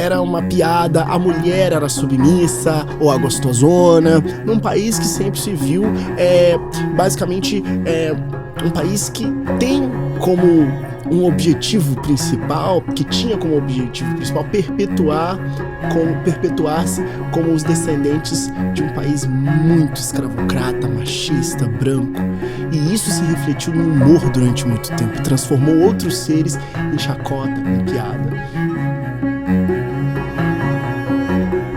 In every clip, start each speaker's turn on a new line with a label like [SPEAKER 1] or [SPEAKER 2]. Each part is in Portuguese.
[SPEAKER 1] era uma piada, a mulher era submissa ou a gostosona, num país que sempre se viu, basicamente, um país que tem como um objetivo principal, que tinha como objetivo principal perpetuar-se como os descendentes de um país muito escravocrata, machista, branco. E isso se refletiu no humor durante muito tempo, transformou outros seres em chacota, em piada.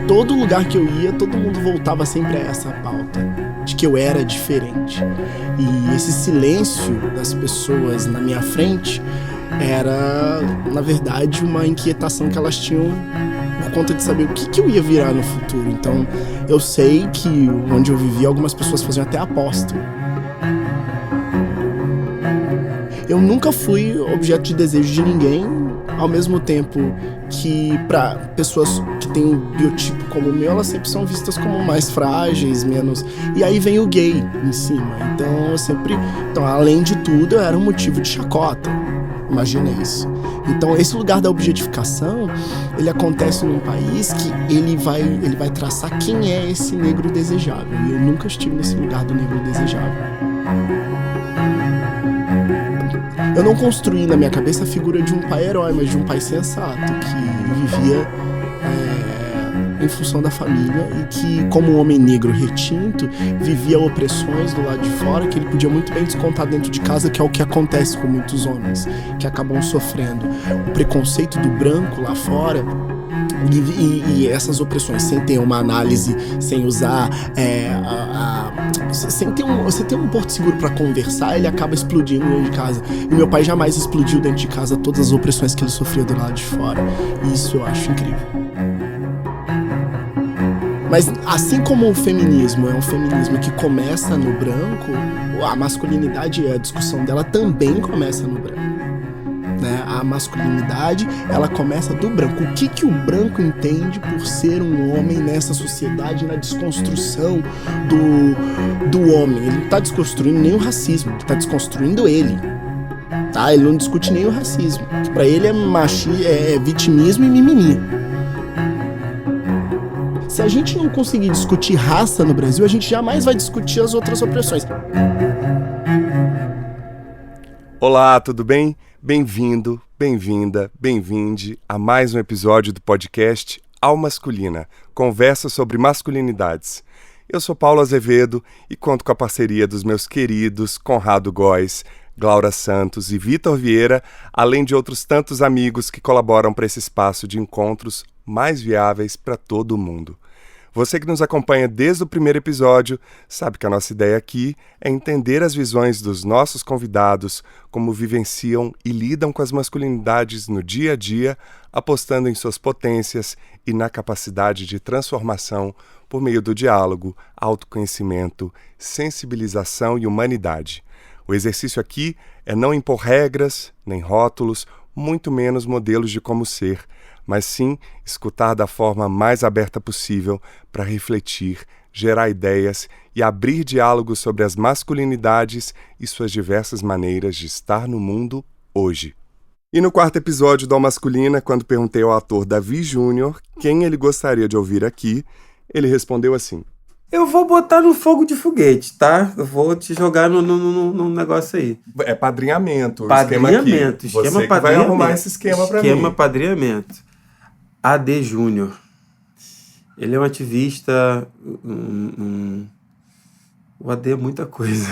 [SPEAKER 1] Todo lugar que eu ia, todo mundo voltava sempre a essa pauta, de que eu era diferente. E esse silêncio das pessoas na minha frente era, na verdade, uma inquietação que elas tinham por conta de saber o que eu ia virar no futuro. Então, eu sei que onde eu vivia, algumas pessoas faziam até aposta. Eu nunca fui objeto de desejo de ninguém, ao mesmo tempo que para pessoas que têm um biotipo como o meu, elas sempre são vistas como mais frágeis, menos... E aí vem o gay em cima. Então, além de tudo, eu era um motivo de chacota. Imagina isso. Então, esse lugar da objetificação, ele acontece num país que ele vai traçar quem é esse negro desejável. E eu nunca estive nesse lugar do negro desejável. Eu não construí na minha cabeça a figura de um pai herói, mas de um pai sensato, que vivia em função da família e que, como um homem negro retinto, vivia opressões do lado de fora que ele podia muito bem descontar dentro de casa, que é o que acontece com muitos homens, que acabam sofrendo o preconceito do branco lá fora. E essas opressões, sem ter uma análise, sem usar você ter um porto seguro para conversar, ele acaba explodindo dentro de casa. E meu pai jamais explodiu dentro de casa todas as opressões que ele sofria do lado de fora. E isso eu acho incrível. Mas assim como o feminismo é um feminismo que começa no branco, a masculinidade, a discussão dela também começa no branco. Né? A masculinidade, ela começa do branco. O que o branco entende por ser um homem nessa sociedade, na desconstrução do homem? Ele não está desconstruindo nem o racismo, ele está desconstruindo ele. Tá? Ele não discute nem o racismo. Para ele é vitimismo e mimimi. Se a gente não conseguir discutir raça no Brasil, a gente jamais vai discutir as outras opressões.
[SPEAKER 2] Olá, tudo bem? Bem-vindo, bem-vinda, bem-vinde a mais um episódio do podcast Ao Masculina, conversa sobre masculinidades. Eu sou Paulo Azevedo e conto com a parceria dos meus queridos Conrado Góes, Glaura Santos e Vitor Vieira, além de outros tantos amigos que colaboram para esse espaço de encontros mais viáveis para todo mundo. Você que nos acompanha desde o primeiro episódio sabe que a nossa ideia aqui é entender as visões dos nossos convidados, como vivenciam e lidam com as masculinidades no dia a dia, apostando em suas potências e na capacidade de transformação por meio do diálogo, autoconhecimento, sensibilização e humanidade. O exercício aqui é não impor regras, nem rótulos, muito menos modelos de como ser, mas sim escutar da forma mais aberta possível para refletir, gerar ideias e abrir diálogos sobre as masculinidades e suas diversas maneiras de estar no mundo hoje. E no quarto episódio do Ao Masculina, quando perguntei ao ator Davi Júnior quem ele gostaria de ouvir aqui, ele respondeu assim:
[SPEAKER 3] eu vou botar no fogo de foguete, tá? Eu vou te jogar no negócio aí.
[SPEAKER 2] É padrinhamento.
[SPEAKER 3] Padrinhamento.
[SPEAKER 2] Esquema padrinhamento. Vai arrumar esse esquema pra mim.
[SPEAKER 3] Esquema padrinhamento. AD Júnior. Ele é um ativista. O AD é muita coisa.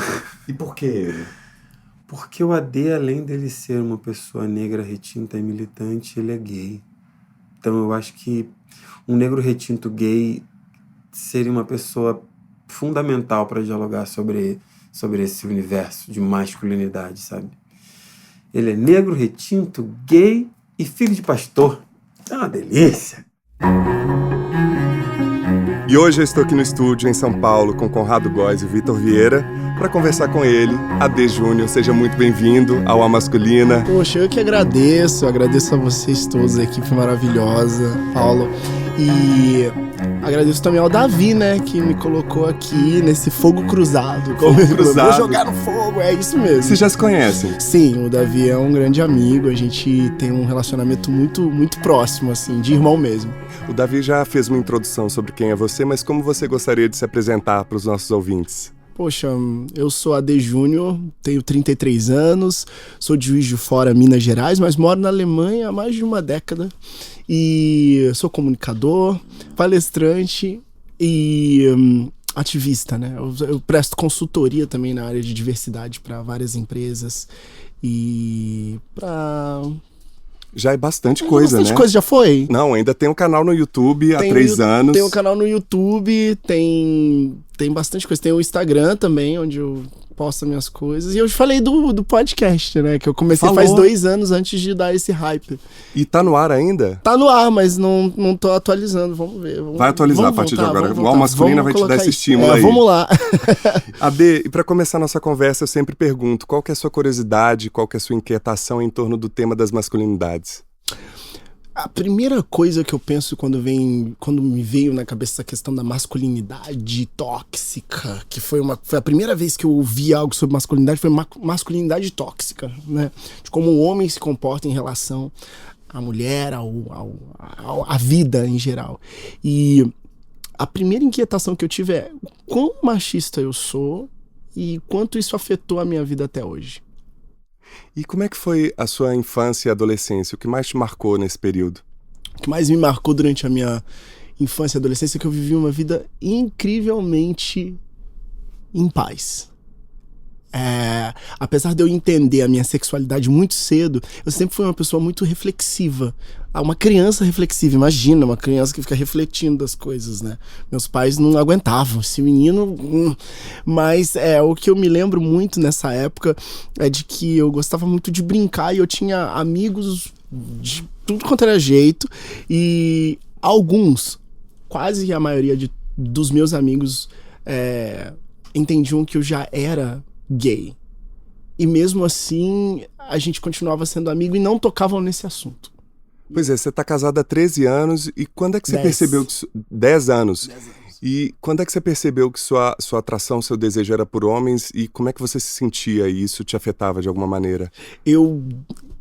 [SPEAKER 2] E por que ele?
[SPEAKER 3] Porque o AD, além dele ser uma pessoa negra, retinta e militante, ele é gay. Então eu acho que um negro retinto gay seria uma pessoa fundamental para dialogar sobre esse universo de masculinidade, sabe? Ele é negro, retinto, gay e filho de pastor. É uma delícia!
[SPEAKER 2] E hoje eu estou aqui no estúdio em São Paulo com Conrado Góes e Vitor Vieira para conversar com ele. AD Júnior, seja muito bem-vindo ao A Masculina.
[SPEAKER 1] Poxa, eu que agradeço a vocês todos, a equipe maravilhosa, Paulo. E Agradeço também ao Davi, né, que me colocou aqui nesse fogo cruzado.
[SPEAKER 2] Fogo cruzado.
[SPEAKER 1] Vou jogar no fogo, é isso mesmo.
[SPEAKER 2] Vocês já se conhecem?
[SPEAKER 1] Sim, o Davi é um grande amigo, a gente tem um relacionamento muito, muito próximo, assim, de irmão mesmo.
[SPEAKER 2] O Davi já fez uma introdução sobre quem é você, mas como você gostaria de se apresentar para os nossos ouvintes?
[SPEAKER 1] Poxa, eu sou AD Júnior, tenho 33 anos, sou de Juiz de Fora, Minas Gerais, mas moro na Alemanha há mais de uma década. E sou comunicador, palestrante e ativista, né? Eu presto consultoria também na área de diversidade para várias empresas e para...
[SPEAKER 2] Já é bastante coisa,
[SPEAKER 1] bastante
[SPEAKER 2] né?
[SPEAKER 1] Coisa já foi?
[SPEAKER 2] Não, ainda tem um canal no YouTube há 3 anos.
[SPEAKER 1] Tem um canal no YouTube, tem bastante coisa. Tem o Instagram também, onde eu posto minhas coisas. E eu falei do podcast, né? Que eu comecei faz 2 anos antes de dar esse hype.
[SPEAKER 2] E tá no ar ainda?
[SPEAKER 1] Tá no ar, mas não tô atualizando. Vamos ver.
[SPEAKER 2] Vai atualizar a partir de agora. O Alma Masculina vai te dar esse estímulo aí.
[SPEAKER 1] Vamos lá.
[SPEAKER 2] AD, e pra começar a nossa conversa, eu sempre pergunto, qual que é a sua curiosidade, qual que é a sua inquietação em torno do tema das masculinidades?
[SPEAKER 1] A primeira coisa que eu penso quando me veio na cabeça essa questão da masculinidade tóxica, que foi a primeira vez que eu ouvi algo sobre masculinidade, foi masculinidade tóxica, né? De como o homem se comporta em relação à mulher, à vida em geral. E a primeira inquietação que eu tive é quão machista eu sou e quanto isso afetou a minha vida até hoje.
[SPEAKER 2] E como é que foi a sua infância e adolescência? O que mais te marcou nesse período?
[SPEAKER 1] O que mais me marcou durante a minha infância e adolescência é que eu vivi uma vida incrivelmente em paz. Apesar de eu entender a minha sexualidade muito cedo, eu sempre fui uma pessoa muito reflexiva. Uma criança reflexiva, imagina, uma criança que fica refletindo das coisas, né? Meus pais não aguentavam, esse menino... Mas o que eu me lembro muito nessa época é de que eu gostava muito de brincar e eu tinha amigos de tudo quanto era jeito. E alguns, quase a maioria dos meus amigos entendiam que eu já era gay. E mesmo assim, a gente continuava sendo amigo e não tocavam nesse assunto.
[SPEAKER 2] Pois é, você tá casado há 13 anos e quando é que você percebeu que... 10 anos. 10 anos. E quando é que você percebeu que sua atração, seu desejo era por homens e como é que você se sentia e isso te afetava de alguma maneira?
[SPEAKER 1] Eu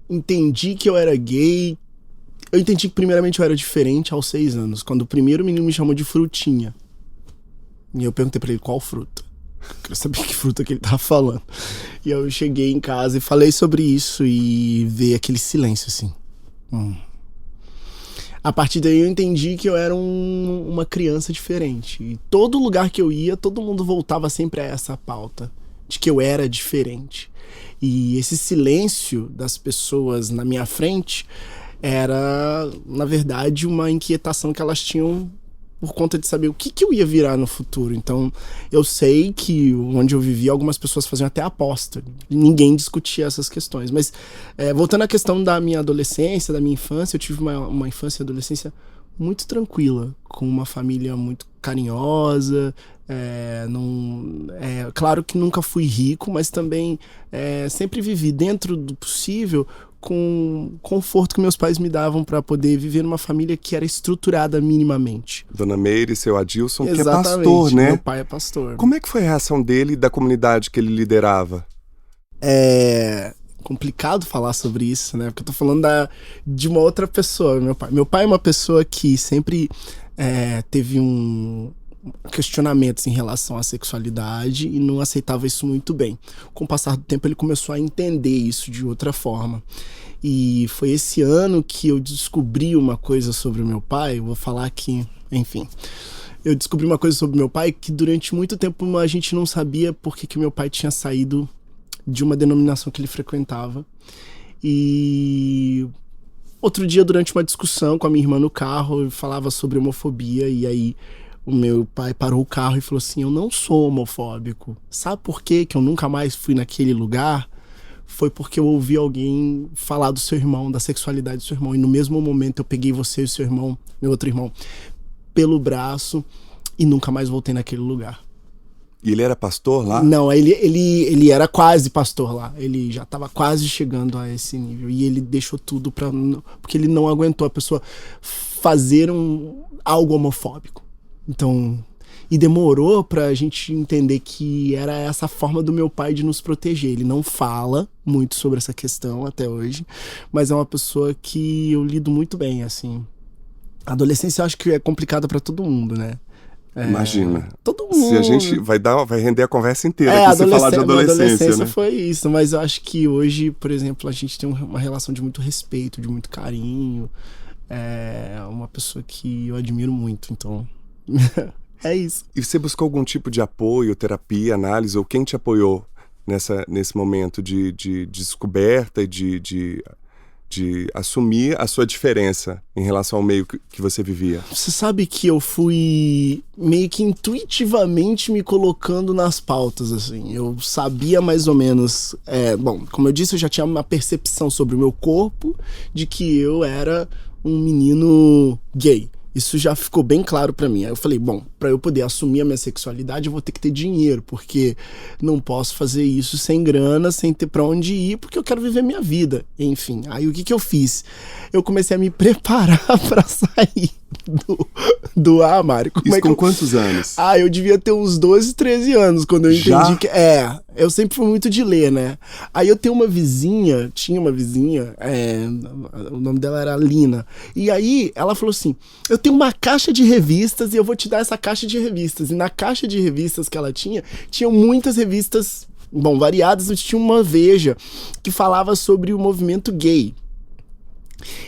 [SPEAKER 1] entendi que eu era gay. Eu entendi que primeiramente eu era diferente aos 6 anos, quando o primeiro menino me chamou de frutinha. E eu perguntei pra ele qual fruta. Eu queria saber que fruta que ele tava falando. E eu cheguei em casa e falei sobre isso e veio aquele silêncio assim. A partir daí eu entendi que eu era uma criança diferente. E todo lugar que eu ia, todo mundo voltava sempre a essa pauta de que eu era diferente. E esse silêncio das pessoas na minha frente era, na verdade, uma inquietação que elas tinham por conta de saber o que eu ia virar no futuro. Então, eu sei que onde eu vivia, algumas pessoas faziam até aposta. Ninguém discutia essas questões. Mas, voltando à questão da minha adolescência, da minha infância, eu tive uma infância e adolescência muito tranquila, com uma família muito carinhosa. Claro que nunca fui rico, mas também sempre vivi dentro do possível com o conforto que meus pais me davam para poder viver numa família que era estruturada minimamente.
[SPEAKER 2] Dona Meire e seu Adilson,
[SPEAKER 1] exatamente,
[SPEAKER 2] que é pastor, né?
[SPEAKER 1] Meu pai é pastor.
[SPEAKER 2] Como é que foi a reação dele e da comunidade que ele liderava?
[SPEAKER 1] É complicado falar sobre isso, né? Porque eu tô falando de uma outra pessoa, meu pai. Meu pai é uma pessoa que sempre teve questionamentos em relação à sexualidade e não aceitava isso muito bem. Com o passar do tempo ele começou a entender isso de outra forma. E foi esse ano que eu descobri uma coisa sobre o meu pai, eu vou falar aqui, enfim. Eu descobri uma coisa sobre o meu pai que durante muito tempo a gente não sabia por que meu pai tinha saído de uma denominação que ele frequentava. E outro dia, durante uma discussão com a minha irmã no carro, eu falava sobre homofobia e aí o meu pai parou o carro e falou assim: eu não sou homofóbico. Sabe por quê que eu nunca mais fui naquele lugar? Foi porque eu ouvi alguém falar do seu irmão, da sexualidade do seu irmão. E no mesmo momento eu peguei você e o seu irmão, meu outro irmão, pelo braço e nunca mais voltei naquele lugar.
[SPEAKER 2] E ele era pastor lá?
[SPEAKER 1] Não, ele era quase pastor lá. Ele já estava quase chegando a esse nível. E ele deixou tudo porque ele não aguentou a pessoa fazer algo homofóbico. Então, e demorou pra gente entender que era essa forma do meu pai de nos proteger. Ele não fala muito sobre essa questão até hoje, mas é uma pessoa que eu lido muito bem, assim. A adolescência eu acho que é complicada pra todo mundo, né?
[SPEAKER 2] Imagina.
[SPEAKER 1] Todo mundo.
[SPEAKER 2] Se a gente vai render a conversa inteira aqui se falar de adolescência, né?
[SPEAKER 1] Foi isso, mas eu acho que hoje, por exemplo, a gente tem uma relação de muito respeito, de muito carinho. É uma pessoa que eu admiro muito, então é isso.
[SPEAKER 2] E você buscou algum tipo de apoio, terapia, análise, ou quem te apoiou nesse momento de descoberta e de assumir a sua diferença em relação ao meio que você vivia?
[SPEAKER 1] Você sabe que eu fui meio que intuitivamente me colocando nas pautas, assim. Eu sabia mais ou menos... bom, como eu disse, eu já tinha uma percepção sobre o meu corpo de que eu era um menino gay. Isso já ficou bem claro pra mim. Aí eu falei, bom, pra eu poder assumir a minha sexualidade, eu vou ter que ter dinheiro, porque não posso fazer isso sem grana, sem ter pra onde ir, porque eu quero viver minha vida. Enfim, aí o que eu fiz? Eu comecei a me preparar pra sair do armário.
[SPEAKER 2] Isso com quantos anos?
[SPEAKER 1] Eu devia ter uns 12, 13 anos, quando eu entendi
[SPEAKER 2] já?
[SPEAKER 1] que... eu sempre fui muito de ler, né? Aí eu tinha uma vizinha, o nome dela era Lina, e aí ela falou assim, eu tenho uma caixa de revistas e eu vou te dar essa caixa de revistas. E na caixa de revistas que ela tinham muitas revistas, bom, variadas, mas tinha uma Veja que falava sobre o movimento gay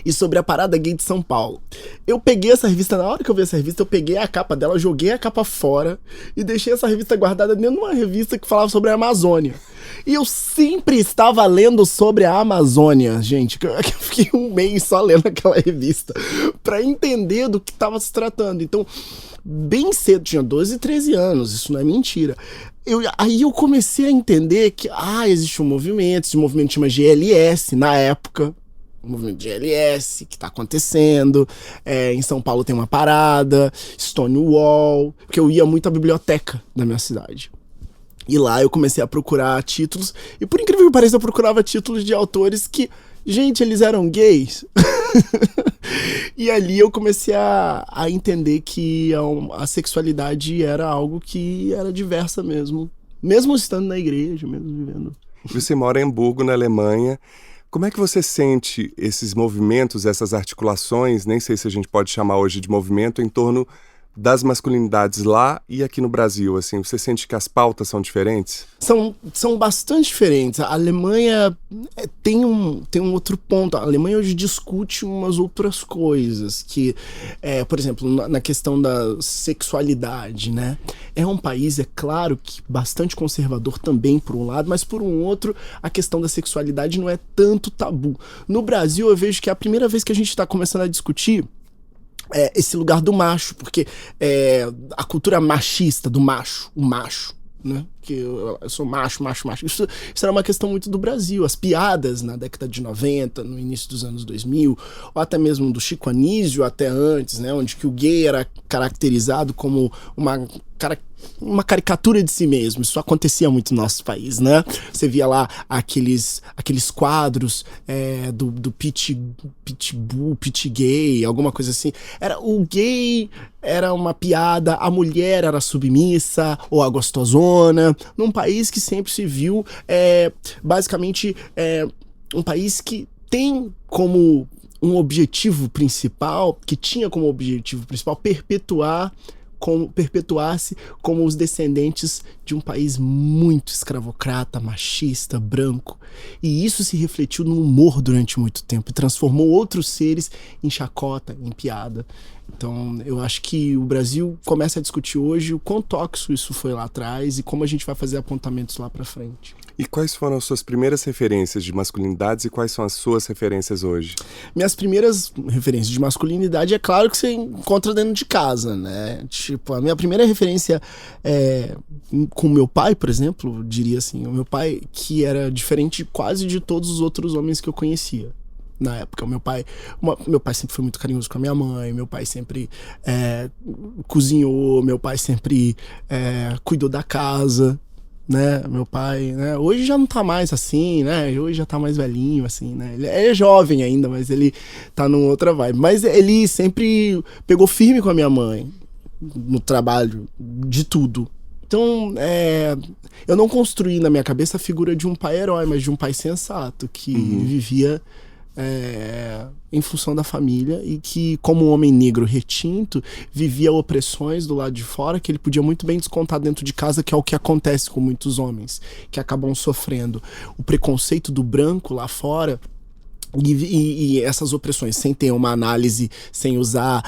[SPEAKER 1] e sobre a parada gay de São Paulo. Eu peguei essa revista, na hora que eu vi essa revista, eu peguei a capa dela, joguei a capa fora e deixei essa revista guardada dentro de uma revista que falava sobre a Amazônia. E eu sempre estava lendo sobre a Amazônia, gente. Eu fiquei um mês só lendo aquela revista pra entender do que estava se tratando. Então, bem cedo, tinha 12, 13 anos, isso não é mentira. Aí eu comecei a entender que existe um movimento, esse movimento chama GLS na época. O movimento de GLS que tá acontecendo, em São Paulo tem uma parada, Stonewall, porque eu ia muito à biblioteca da minha cidade. E lá eu comecei a procurar títulos, e por incrível que pareça eu procurava títulos de autores que, gente, eles eram gays. E ali eu comecei a entender que a sexualidade era algo que era diversa mesmo estando na igreja, mesmo vivendo.
[SPEAKER 2] Você mora em Hamburgo, na Alemanha. Como é que você sente esses movimentos, essas articulações, nem sei se a gente pode chamar hoje de movimento, em torno das masculinidades lá e aqui no Brasil, assim? Você sente que as pautas são diferentes?
[SPEAKER 1] São bastante diferentes. A Alemanha tem um outro ponto. A Alemanha hoje discute umas outras coisas, que, por exemplo, na questão da sexualidade, né? É um país, é claro, que bastante conservador também, por um lado, mas por um outro, a questão da sexualidade não é tanto tabu. No Brasil, eu vejo que é a primeira vez que a gente está começando a discutir esse lugar do macho, porque a cultura machista do macho, o macho, né? Que eu sou macho. Isso era uma questão muito do Brasil. As piadas na década de 90, no início dos anos 2000, ou até mesmo do Chico Anísio até antes, né? Onde que o gay era caracterizado como uma caricatura de si mesmo. Isso acontecia muito no nosso país, né? Você via lá aqueles quadros do pitbull, pit gay, alguma coisa assim. O gay era uma piada, a mulher era submissa ou a gostosona, num país que sempre se viu basicamente um país que tem como um objetivo principal, que tinha como objetivo principal perpetuar-se como os descendentes de um país muito escravocrata, machista, branco. E isso se refletiu no humor durante muito tempo e transformou outros seres em chacota, em piada. Então, eu acho que o Brasil começa a discutir hoje o quão tóxico isso foi lá atrás e como a gente vai fazer apontamentos lá pra frente.
[SPEAKER 2] E quais foram as suas primeiras referências de masculinidades e quais são as suas referências hoje?
[SPEAKER 1] Minhas primeiras referências de masculinidade, é claro que você encontra dentro de casa, né? Tipo, a minha primeira referência com meu pai, por exemplo, diria assim, o meu pai, que era diferente quase de todos os outros homens que eu conhecia na época. Meu pai sempre foi muito carinhoso com a minha mãe, meu pai sempre cozinhou, meu pai sempre cuidou da casa, né, meu pai, né, hoje já não tá mais assim, né, hoje já tá mais velhinho, assim, né, ele é jovem ainda, mas ele tá numa outra vibe, mas ele sempre pegou firme com a minha mãe, no trabalho, de tudo. Então, eu não construí na minha cabeça a figura de um pai herói, mas de um pai sensato, que vivia em função da família e que, como um homem negro retinto, vivia opressões do lado de fora que ele podia muito bem descontar dentro de casa, que é o que acontece com muitos homens, que acabam sofrendo o preconceito do branco lá fora. E essas opressões, sem ter uma análise, sem usar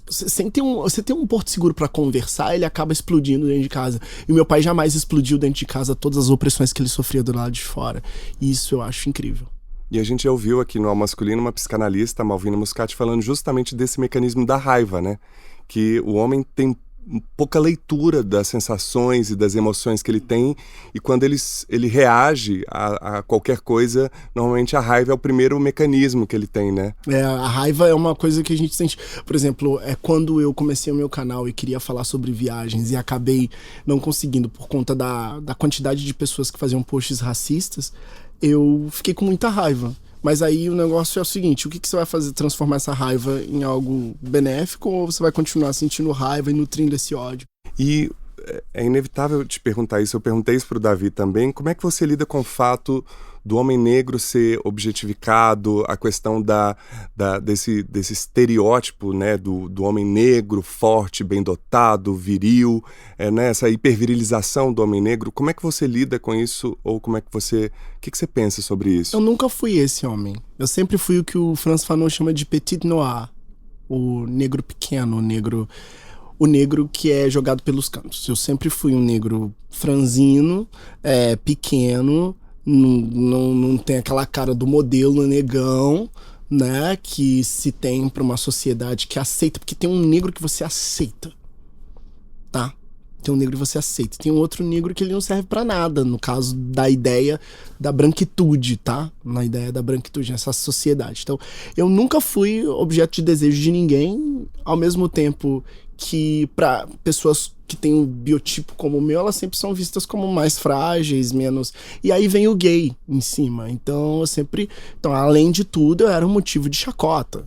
[SPEAKER 1] sem ter você ter um porto seguro para conversar, ele acaba explodindo dentro de casa. E meu pai jamais explodiu dentro de casa todas as opressões que ele sofria do lado de fora. E isso eu acho incrível.
[SPEAKER 2] E a gente já ouviu aqui no Ao Masculino uma psicanalista, a Malvina Muscati, falando justamente desse mecanismo da raiva, né? Que o homem tem pouca leitura das sensações e das emoções que ele tem, e quando ele reage a qualquer coisa, normalmente a raiva é o primeiro mecanismo que ele tem, né?
[SPEAKER 1] A raiva é uma coisa que a gente sente. Por exemplo, quando eu comecei o meu canal e queria falar sobre viagens e acabei não conseguindo por conta da quantidade de pessoas que faziam posts racistas, eu fiquei com muita raiva. Mas aí o negócio é o seguinte, o que você vai fazer? Transformar essa raiva em algo benéfico, ou você vai continuar sentindo raiva e nutrindo esse ódio? E
[SPEAKER 2] é inevitável te perguntar isso, eu perguntei isso pro Davi também, como é que você lida com o fato do homem negro ser objetificado, a questão desse estereótipo, né, do homem negro, forte, bem dotado, viril, né, essa hipervirilização do homem negro, como é que você lida com isso, ou o que você pensa sobre isso?
[SPEAKER 1] Eu nunca fui esse homem, eu sempre fui o que o Frantz Fanon chama de petit noir, o negro pequeno, o negro que é jogado pelos cantos. Eu sempre fui um negro franzino, pequeno, não tem aquela cara do modelo negão, né, que se tem para uma sociedade que aceita, porque tem um negro que você aceita, tá? Tem um negro que você aceita. Tem um outro negro que ele não serve para nada, no caso da ideia da branquitude, tá? Na ideia da branquitude nessa sociedade. Então, eu nunca fui objeto de desejo de ninguém, ao mesmo tempo que para pessoas que têm um biotipo como o meu, elas sempre são vistas como mais frágeis, menos... E aí vem o gay em cima. Então, além de tudo, eu era um motivo de chacota.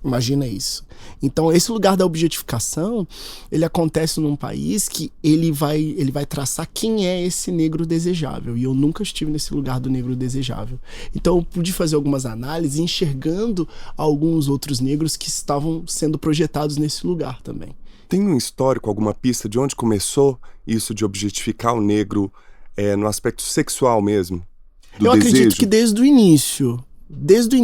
[SPEAKER 1] Imagina isso. Então, esse lugar da objetificação, ele acontece num país que ele vai traçar quem é esse negro desejável. E eu nunca estive nesse lugar do negro desejável. Então, eu pude fazer algumas análises enxergando alguns outros negros que estavam sendo projetados nesse lugar também.
[SPEAKER 2] Tem um histórico, alguma pista de onde começou isso de objetificar o negro no aspecto sexual mesmo?
[SPEAKER 1] Eu acredito que desde o início, desde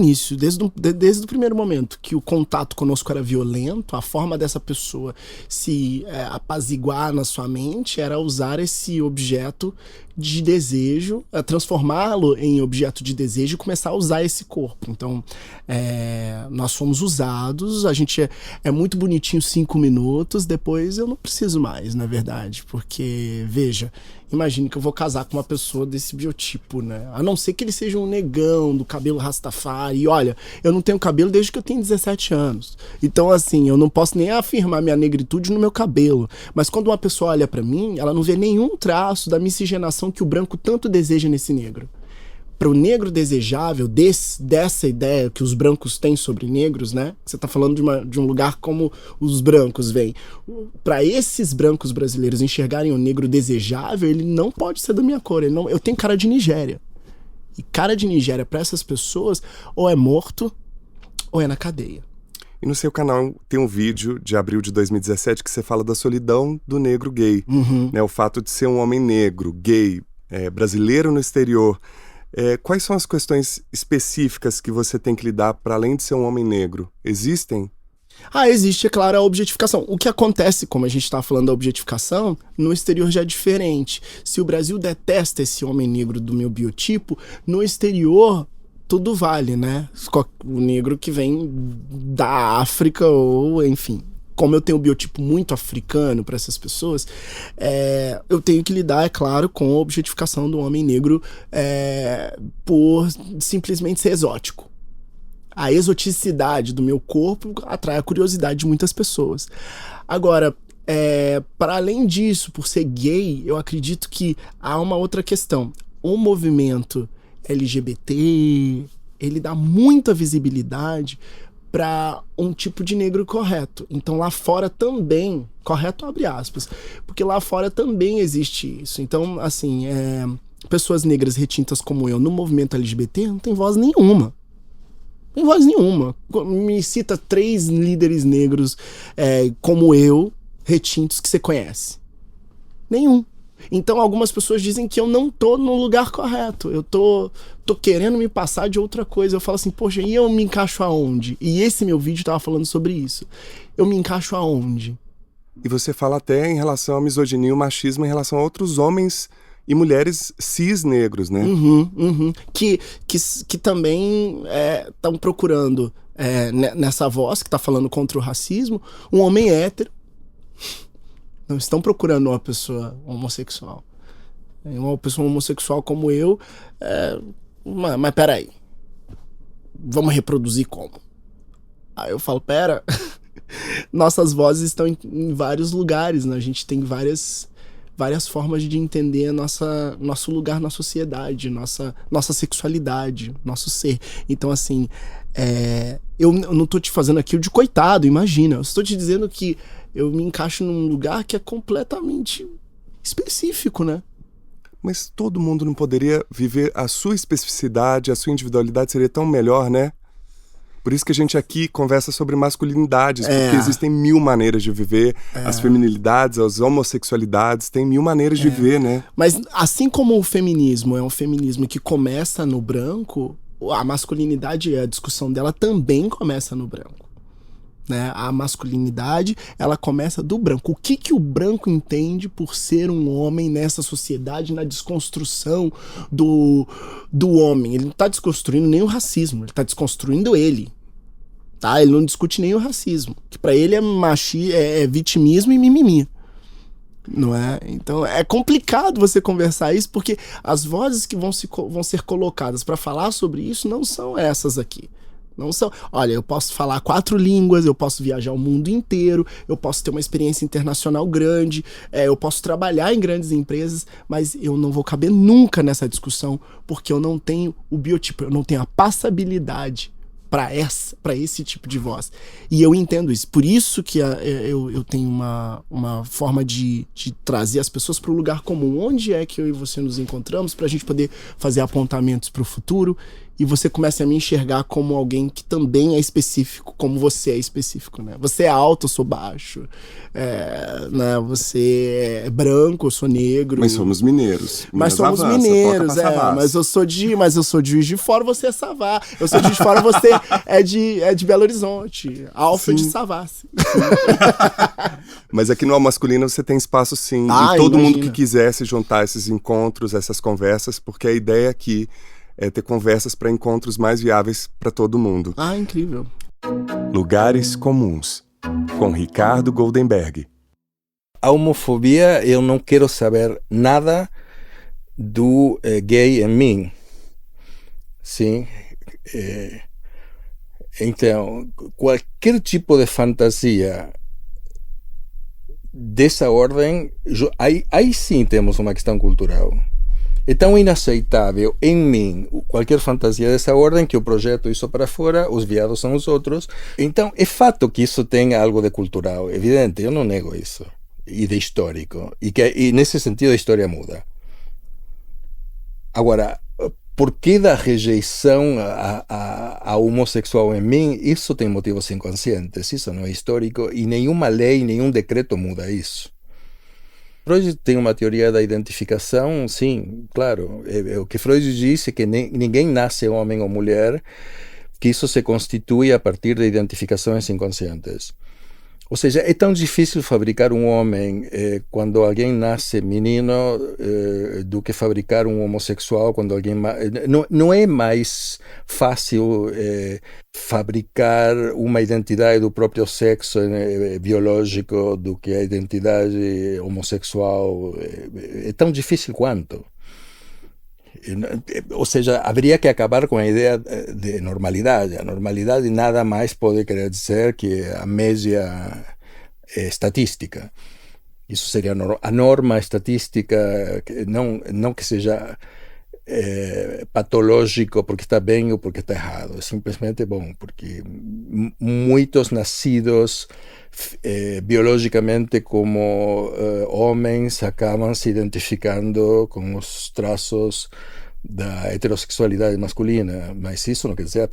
[SPEAKER 1] o primeiro momento que o contato conosco era violento, a forma dessa pessoa se apaziguar na sua mente era usar esse objeto de desejo, transformá-lo em objeto de desejo e começar a usar esse corpo. Então, nós fomos usados, a gente é muito bonitinho 5 minutos, depois eu não preciso mais, na verdade, porque, veja, imagine que eu vou casar com uma pessoa desse biotipo, né? A não ser que ele seja um negão, do cabelo rastafari. E olha, eu não tenho cabelo desde que eu tenho 17 anos. Então, assim, eu não posso nem afirmar minha negritude no meu cabelo. Mas quando uma pessoa olha pra mim, ela não vê nenhum traço da miscigenação que o branco tanto deseja nesse negro. Para o negro desejável, dessa ideia que os brancos têm sobre negros, né? Você tá falando de um lugar como os brancos vêm. Para esses brancos brasileiros enxergarem o negro desejável, ele não pode ser da minha cor. Eu tenho cara de Nigéria. E cara de Nigéria para essas pessoas ou é morto ou é na cadeia.
[SPEAKER 2] E no seu canal tem um vídeo de abril de 2017 que você fala da solidão do negro gay. Né? O fato de ser um homem negro, gay, brasileiro no exterior. Quais são as questões específicas que você tem que lidar para além de ser um homem negro? Existem?
[SPEAKER 1] Existe, é claro, a objetificação. O que acontece, como a gente está falando da objetificação, no exterior já é diferente. Se o Brasil detesta esse homem negro do meu biotipo, no exterior tudo vale, né? O negro que vem da África ou, enfim... Como eu tenho um biotipo muito africano para essas pessoas, eu tenho que lidar, é claro, com a objetificação do homem negro por simplesmente ser exótico. A exoticidade do meu corpo atrai a curiosidade de muitas pessoas. Agora, para além disso, por ser gay, eu acredito que há uma outra questão. O movimento LGBT, ele dá muita visibilidade para um tipo de negro correto. Então lá fora também, correto abre aspas, porque lá fora também existe isso. Então, assim, pessoas negras retintas como eu no movimento LGBT não tem voz nenhuma. Não tem voz nenhuma. Me cita 3 líderes negros como eu, retintos, que você conhece. Nenhum. Então algumas pessoas dizem que eu não tô no lugar correto. Eu tô querendo me passar de outra coisa. Eu falo assim, poxa, e eu me encaixo aonde? E esse meu vídeo tava falando sobre isso. Eu me encaixo aonde?
[SPEAKER 2] E você fala até em relação à misoginia e o machismo em relação a outros homens e mulheres cis negros, né?
[SPEAKER 1] Que também estão procurando, nessa voz que tá falando contra o racismo, um homem hétero. Não estão procurando uma pessoa homossexual. Uma pessoa homossexual como eu, mas peraí, vamos reproduzir como? Aí eu falo, pera, nossas vozes estão em vários lugares, né? A gente tem várias formas de entender nosso lugar na sociedade, nossa sexualidade, nosso ser. Então, assim, eu não tô te fazendo aqui o de coitado, imagina. Eu estou te dizendo que eu me encaixo num lugar que é completamente específico, né?
[SPEAKER 2] Mas todo mundo não poderia viver a sua especificidade, a sua individualidade seria tão melhor, né? Por isso que a gente aqui conversa sobre masculinidades, porque existem 1000 maneiras de viver, as feminilidades, as homossexualidades, tem 1000 maneiras de viver, né?
[SPEAKER 1] Mas assim como o feminismo é um feminismo que começa no branco, a masculinidade e a discussão dela também começa no branco. Né? A masculinidade, ela começa do branco. O que o branco entende por ser um homem nessa sociedade, na desconstrução do homem? Ele não está desconstruindo nem o racismo, ele está desconstruindo ele. Tá? Ele não discute nem o racismo, que para ele é vitimismo e mimimi. Não é? Então é complicado você conversar isso, porque as vozes que vão ser colocadas para falar sobre isso não são essas aqui. Não são. Olha, eu posso falar 4 línguas, eu posso viajar o mundo inteiro, eu posso ter uma experiência internacional grande, eu posso trabalhar em grandes empresas, mas eu não vou caber nunca nessa discussão, porque eu não tenho o biotipo, eu não tenho a passabilidade para esse tipo de voz. E eu entendo isso. Por isso que eu tenho uma forma de trazer as pessoas para o lugar comum. Onde é que eu e você nos encontramos, para a gente poder fazer apontamentos para o futuro, e você começa a me enxergar como alguém que também é específico, como você é específico, né? Você é alto, eu sou baixo, né? Você é branco, eu sou negro.
[SPEAKER 2] Mas somos mineiros.
[SPEAKER 1] Mas somos mineiros, mas eu sou de Juiz de Fora, você é Savá. Eu sou de Juiz de Fora, você é de Belo Horizonte. Alfred de Savassi.
[SPEAKER 2] Mas aqui no Ao Masculino você tem espaço sim. E todo mundo que quiser se juntar a esses encontros, essas conversas, porque a ideia aqui é ter conversas para encontros mais viáveis para todo mundo.
[SPEAKER 1] Incrível.
[SPEAKER 2] Lugares Comuns, com Ricardo Goldenberg.
[SPEAKER 4] A homofobia, eu não quero saber nada do gay em mim. Sim? Então, qualquer tipo de fantasia dessa ordem, aí sim temos uma questão cultural. É tão inaceitável em mim qualquer fantasia dessa ordem que eu projeto isso para fora, os viados são os outros. Então é fato que isso tem algo de cultural, evidente, eu não nego isso, e de histórico, e nesse sentido a história muda. Agora, por que da rejeição a homossexual em mim? Isso tem motivos inconscientes, isso não é histórico, e nenhuma lei, nenhum decreto muda isso. Freud tem uma teoria da identificação, sim, claro. O que Freud disse é que ninguém nasce homem ou mulher, que isso se constitui a partir de identificações inconscientes. Ou seja, é tão difícil fabricar um homem quando alguém nasce menino do que fabricar um homossexual quando alguém... Não é mais fácil fabricar uma identidade do próprio sexo biológico do que a identidade homossexual. É tão difícil quanto. Ou seja, haveria que acabar com a ideia de normalidade. A normalidade nada mais pode querer dizer que a média estatística. Isso seria a norma estatística, não que seja patológico porque está bem ou porque está errado. É simplesmente bom, porque muitos nascidos biologicamente como homens acabam se identificando com os traços da heterossexualidade masculina, mas isso não quer dizer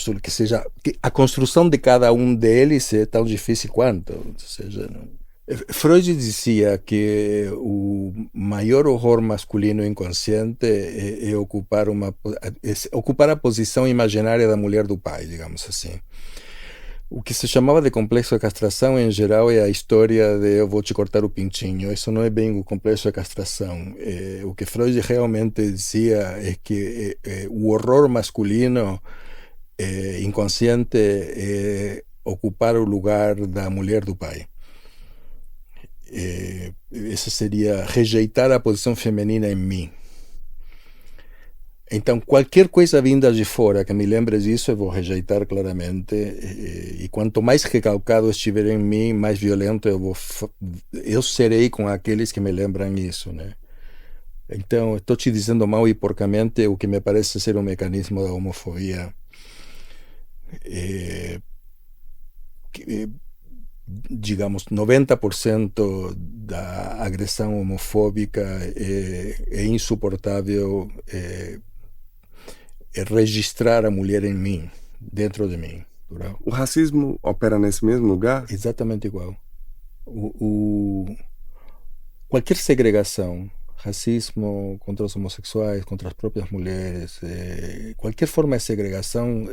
[SPEAKER 4] que a construção de cada um deles é tão difícil quanto. Ou seja, Freud dizia que o maior horror masculino inconsciente é ocupar a posição imaginária da mulher do pai, digamos assim. O que se chamava de complexo de castração, em geral, é a história de eu vou te cortar o pintinho. Isso não é bem o complexo de castração. O que Freud realmente dizia é que o horror masculino inconsciente é ocupar o lugar da mulher do pai. Esse seria rejeitar a posição feminina em mim. Então, qualquer coisa vinda de fora que me lembre disso, eu vou rejeitar claramente. E quanto mais recalcado estiver em mim, mais violento eu serei com aqueles que me lembram isso, né? Então, estou te dizendo mal e porcamente o que me parece ser um mecanismo da homofobia. Digamos, 90% da agressão homofóbica é insuportável. É registrar a mulher em mim, dentro de mim.
[SPEAKER 2] O racismo opera nesse mesmo lugar?
[SPEAKER 4] Exatamente igual. Qualquer segregação, racismo contra os homossexuais, contra as próprias mulheres, qualquer forma de segregação,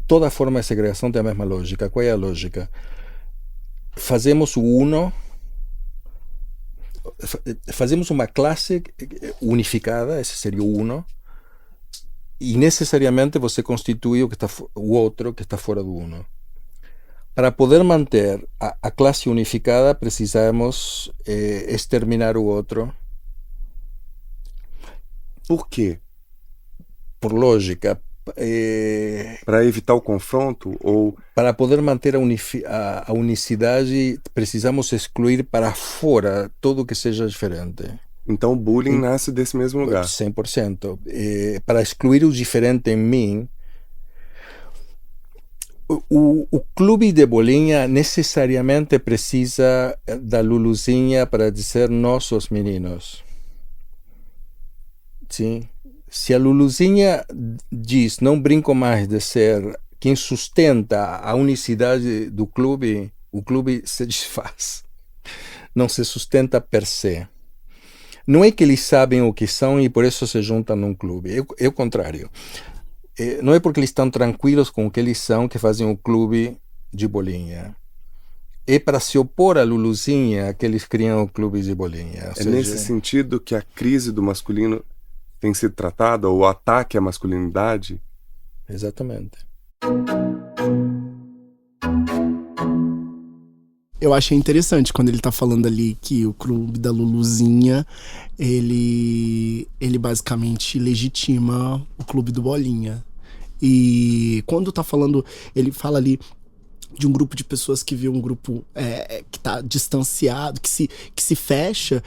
[SPEAKER 4] toda forma de segregação tem a mesma lógica. Qual é a lógica? Fazemos o uno, fazemos uma classe unificada, esse seria o uno, e necessariamente você constitui o outro que está fora do uno. Para poder manter a classe unificada, precisamos exterminar o outro.
[SPEAKER 2] Por quê?
[SPEAKER 4] Por lógica.
[SPEAKER 2] Para evitar o confronto? Ou
[SPEAKER 4] para poder manter a unicidade, precisamos excluir para fora tudo que seja diferente.
[SPEAKER 2] Então o bullying nasce desse mesmo lugar?
[SPEAKER 4] 100%. Para excluir o diferente em mim, o clube de bolinha necessariamente precisa da Luluzinha para dizer nós os meninos. Sim? Se a Luluzinha diz não brinco mais de ser quem sustenta a unicidade do clube, o clube se desfaz. Não se sustenta per se. Não é que eles sabem o que são e por isso se juntam num clube. É o contrário. Não é porque eles estão tranquilos com o que eles são que fazem o clube de bolinha. É para se opor à Luluzinha que eles criam o clube de bolinha.
[SPEAKER 2] Nesse sentido que a crise do masculino tem sido tratada, ou o ataque à masculinidade?
[SPEAKER 4] Exatamente.
[SPEAKER 1] Eu achei interessante quando ele tá falando ali que o clube da Luluzinha, ele basicamente legitima o clube do Bolinha. E quando tá falando, ele fala ali de um grupo de pessoas que vê um grupo que tá distanciado, que se fecha.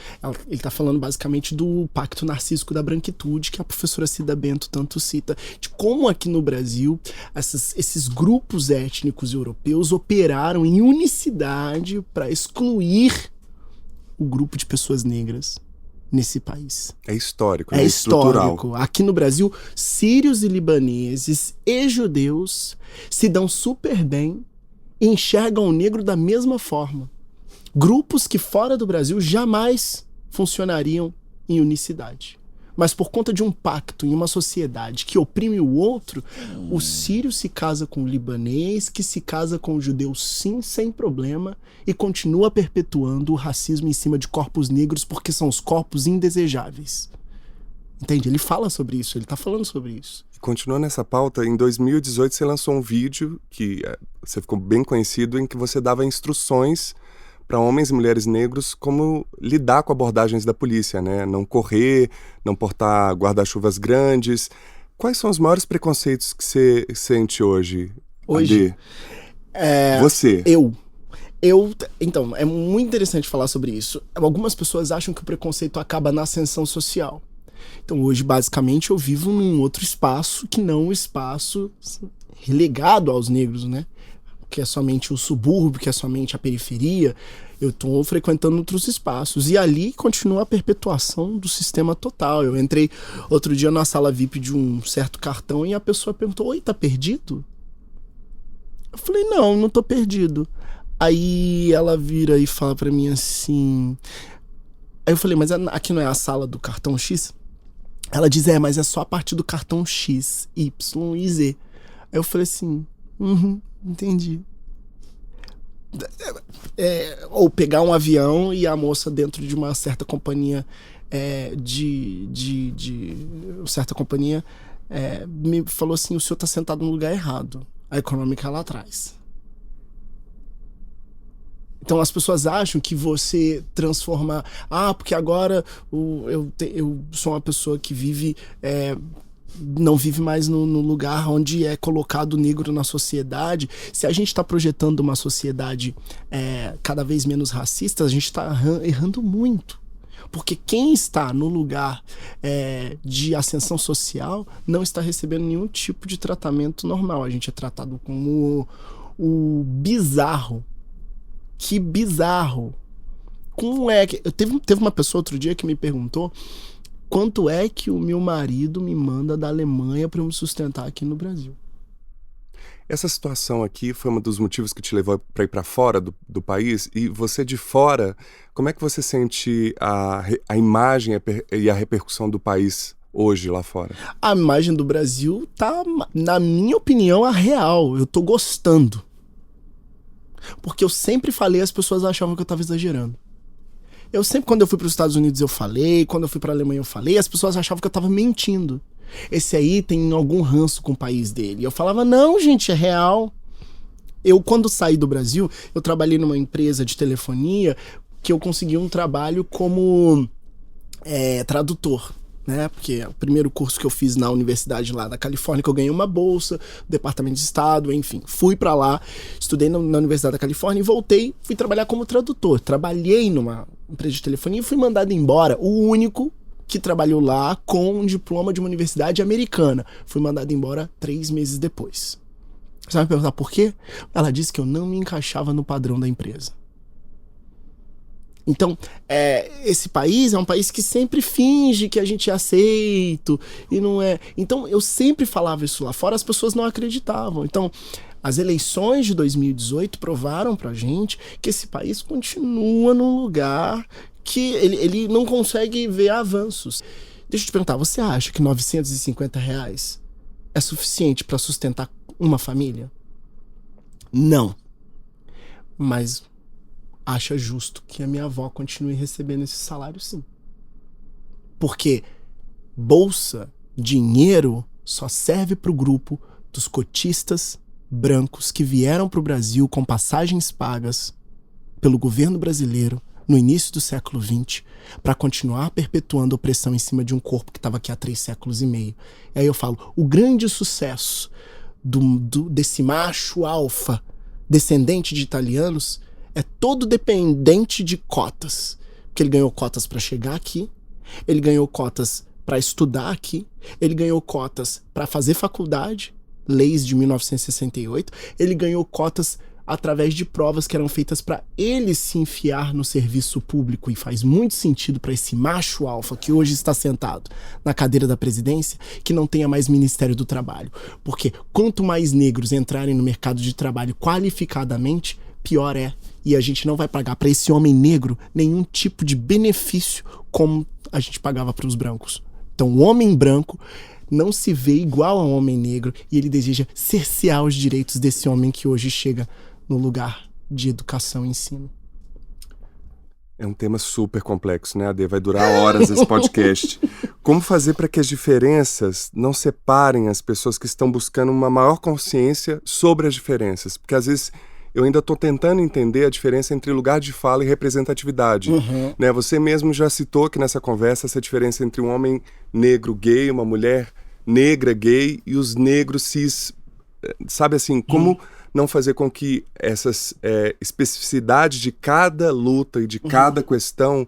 [SPEAKER 1] Ele tá falando basicamente do pacto narcísico da branquitude, que a professora Cida Bento tanto cita, de como aqui no Brasil esses grupos étnicos europeus operaram em unicidade para excluir o grupo de pessoas negras nesse país.
[SPEAKER 2] É histórico,
[SPEAKER 1] é
[SPEAKER 2] estrutural.
[SPEAKER 1] Histórico. Aqui no Brasil, sírios e libaneses e judeus se dão super bem e enxergam o negro da mesma forma. Grupos que fora do Brasil jamais funcionariam em unicidade. Mas por conta de um pacto em uma sociedade que oprime o outro, o sírio se casa com o libanês, que se casa com o judeu sim, sem problema, e continua perpetuando o racismo em cima de corpos negros porque são os corpos indesejáveis. Entende? Ele fala sobre isso, ele tá falando sobre isso.
[SPEAKER 2] Continuando essa pauta, em 2018 você lançou um vídeo que você ficou bem conhecido, em que você dava instruções para homens e mulheres negros como lidar com abordagens da polícia, né? Não correr, não portar guarda-chuvas grandes. Quais são os maiores preconceitos que você sente hoje?
[SPEAKER 1] Hoje?
[SPEAKER 2] Você.
[SPEAKER 1] Então, é muito interessante falar sobre isso. Algumas pessoas acham que o preconceito acaba na ascensão social. Então hoje, basicamente, eu vivo num outro espaço que não o espaço relegado aos negros, né? Que é somente o subúrbio, que é somente a periferia. Eu estou frequentando outros espaços. E ali continua a perpetuação do sistema total. Eu entrei outro dia na sala VIP de um certo cartão e a pessoa perguntou: oi, tá perdido? Eu falei: não tô perdido. Aí ela vira e fala pra mim assim... Aí eu falei: mas aqui não é a sala do cartão X? Ela diz: mas é só a partir do cartão X, Y e Z. Aí eu falei assim: entendi. Ou pegar um avião e a moça dentro de uma certa companhia certa companhia me falou assim: o senhor tá sentado no lugar errado, a econômica lá atrás. Então as pessoas acham que você transformar... porque agora eu sou uma pessoa que vive... não vive mais no lugar onde é colocado o negro na sociedade. Se a gente está projetando uma sociedade cada vez menos racista, a gente está errando muito. Porque quem está no lugar de ascensão social não está recebendo nenhum tipo de tratamento normal. A gente é tratado como o bizarro. Que bizarro. Como é que... Teve uma pessoa outro dia que me perguntou quanto é que o meu marido me manda da Alemanha para eu me sustentar aqui no Brasil.
[SPEAKER 2] Essa situação aqui foi um dos motivos que te levou para ir para fora do país. E você de fora, como é que você sente a imagem e a repercussão do país hoje lá fora?
[SPEAKER 1] A imagem do Brasil tá, na minha opinião, a real. Eu tô gostando. Porque eu sempre falei, as pessoas achavam que eu tava exagerando. Eu sempre, quando eu fui para os Estados Unidos, eu falei. Quando eu fui para a Alemanha, eu falei. As pessoas achavam que eu tava mentindo. Esse aí tem algum ranço com o país dele. Eu falava: não, gente, é real. Eu, quando saí do Brasil, eu trabalhei numa empresa de telefonia que eu consegui um trabalho como tradutor. Né? Porque é o primeiro curso que eu fiz na universidade lá da Califórnia, que eu ganhei uma bolsa, Departamento de Estado, enfim. Fui pra lá, estudei na Universidade da Califórnia e voltei, fui trabalhar como tradutor. Trabalhei numa empresa de telefonia e fui mandado embora. O único que trabalhou lá com um diploma de uma universidade americana. Fui mandado embora 3 meses depois. Você vai me perguntar por quê? Ela disse que eu não me encaixava no padrão da empresa. Então, esse país é um país que sempre finge que a gente é aceito e não é. Então, eu sempre falava isso lá fora, as pessoas não acreditavam. Então, as eleições de 2018 provaram pra gente que esse país continua num lugar que ele não consegue ver avanços. Deixa eu te perguntar, você acha que R$950 é suficiente para sustentar uma família? Não. Mas acha justo que a minha avó continue recebendo esse salário, sim. Porque bolsa, dinheiro, só serve para o grupo dos cotistas brancos que vieram para o Brasil com passagens pagas pelo governo brasileiro no início do século XX para continuar perpetuando a opressão em cima de um corpo que estava aqui há 3 séculos e meio. E aí eu falo, o grande sucesso desse macho alfa descendente de italianos é todo dependente de cotas. Porque ele ganhou cotas para chegar aqui, ele ganhou cotas para estudar aqui, ele ganhou cotas para fazer faculdade, leis de 1968, ele ganhou cotas através de provas que eram feitas para ele se enfiar no serviço público, e faz muito sentido para esse macho alfa que hoje está sentado na cadeira da presidência que não tenha mais Ministério do Trabalho. Porque quanto mais negros entrarem no mercado de trabalho qualificadamente, pior é. E a gente não vai pagar para esse homem negro nenhum tipo de benefício como a gente pagava para os brancos. Então o homem branco não se vê igual ao homem negro e ele deseja cercear os direitos desse homem que hoje chega no lugar de educação e ensino.
[SPEAKER 2] É um tema super complexo, né, Ade? Vai durar horas esse podcast. Como fazer para que as diferenças não separem as pessoas que estão buscando uma maior consciência sobre as diferenças? Porque às vezes eu ainda estou tentando entender a diferença entre lugar de fala e representatividade. Né? Você mesmo já citou aqui nessa conversa essa diferença entre um homem negro gay, uma mulher negra gay e os negros cis. Sabe assim, como não fazer com que essas especificidades de cada luta e de cada questão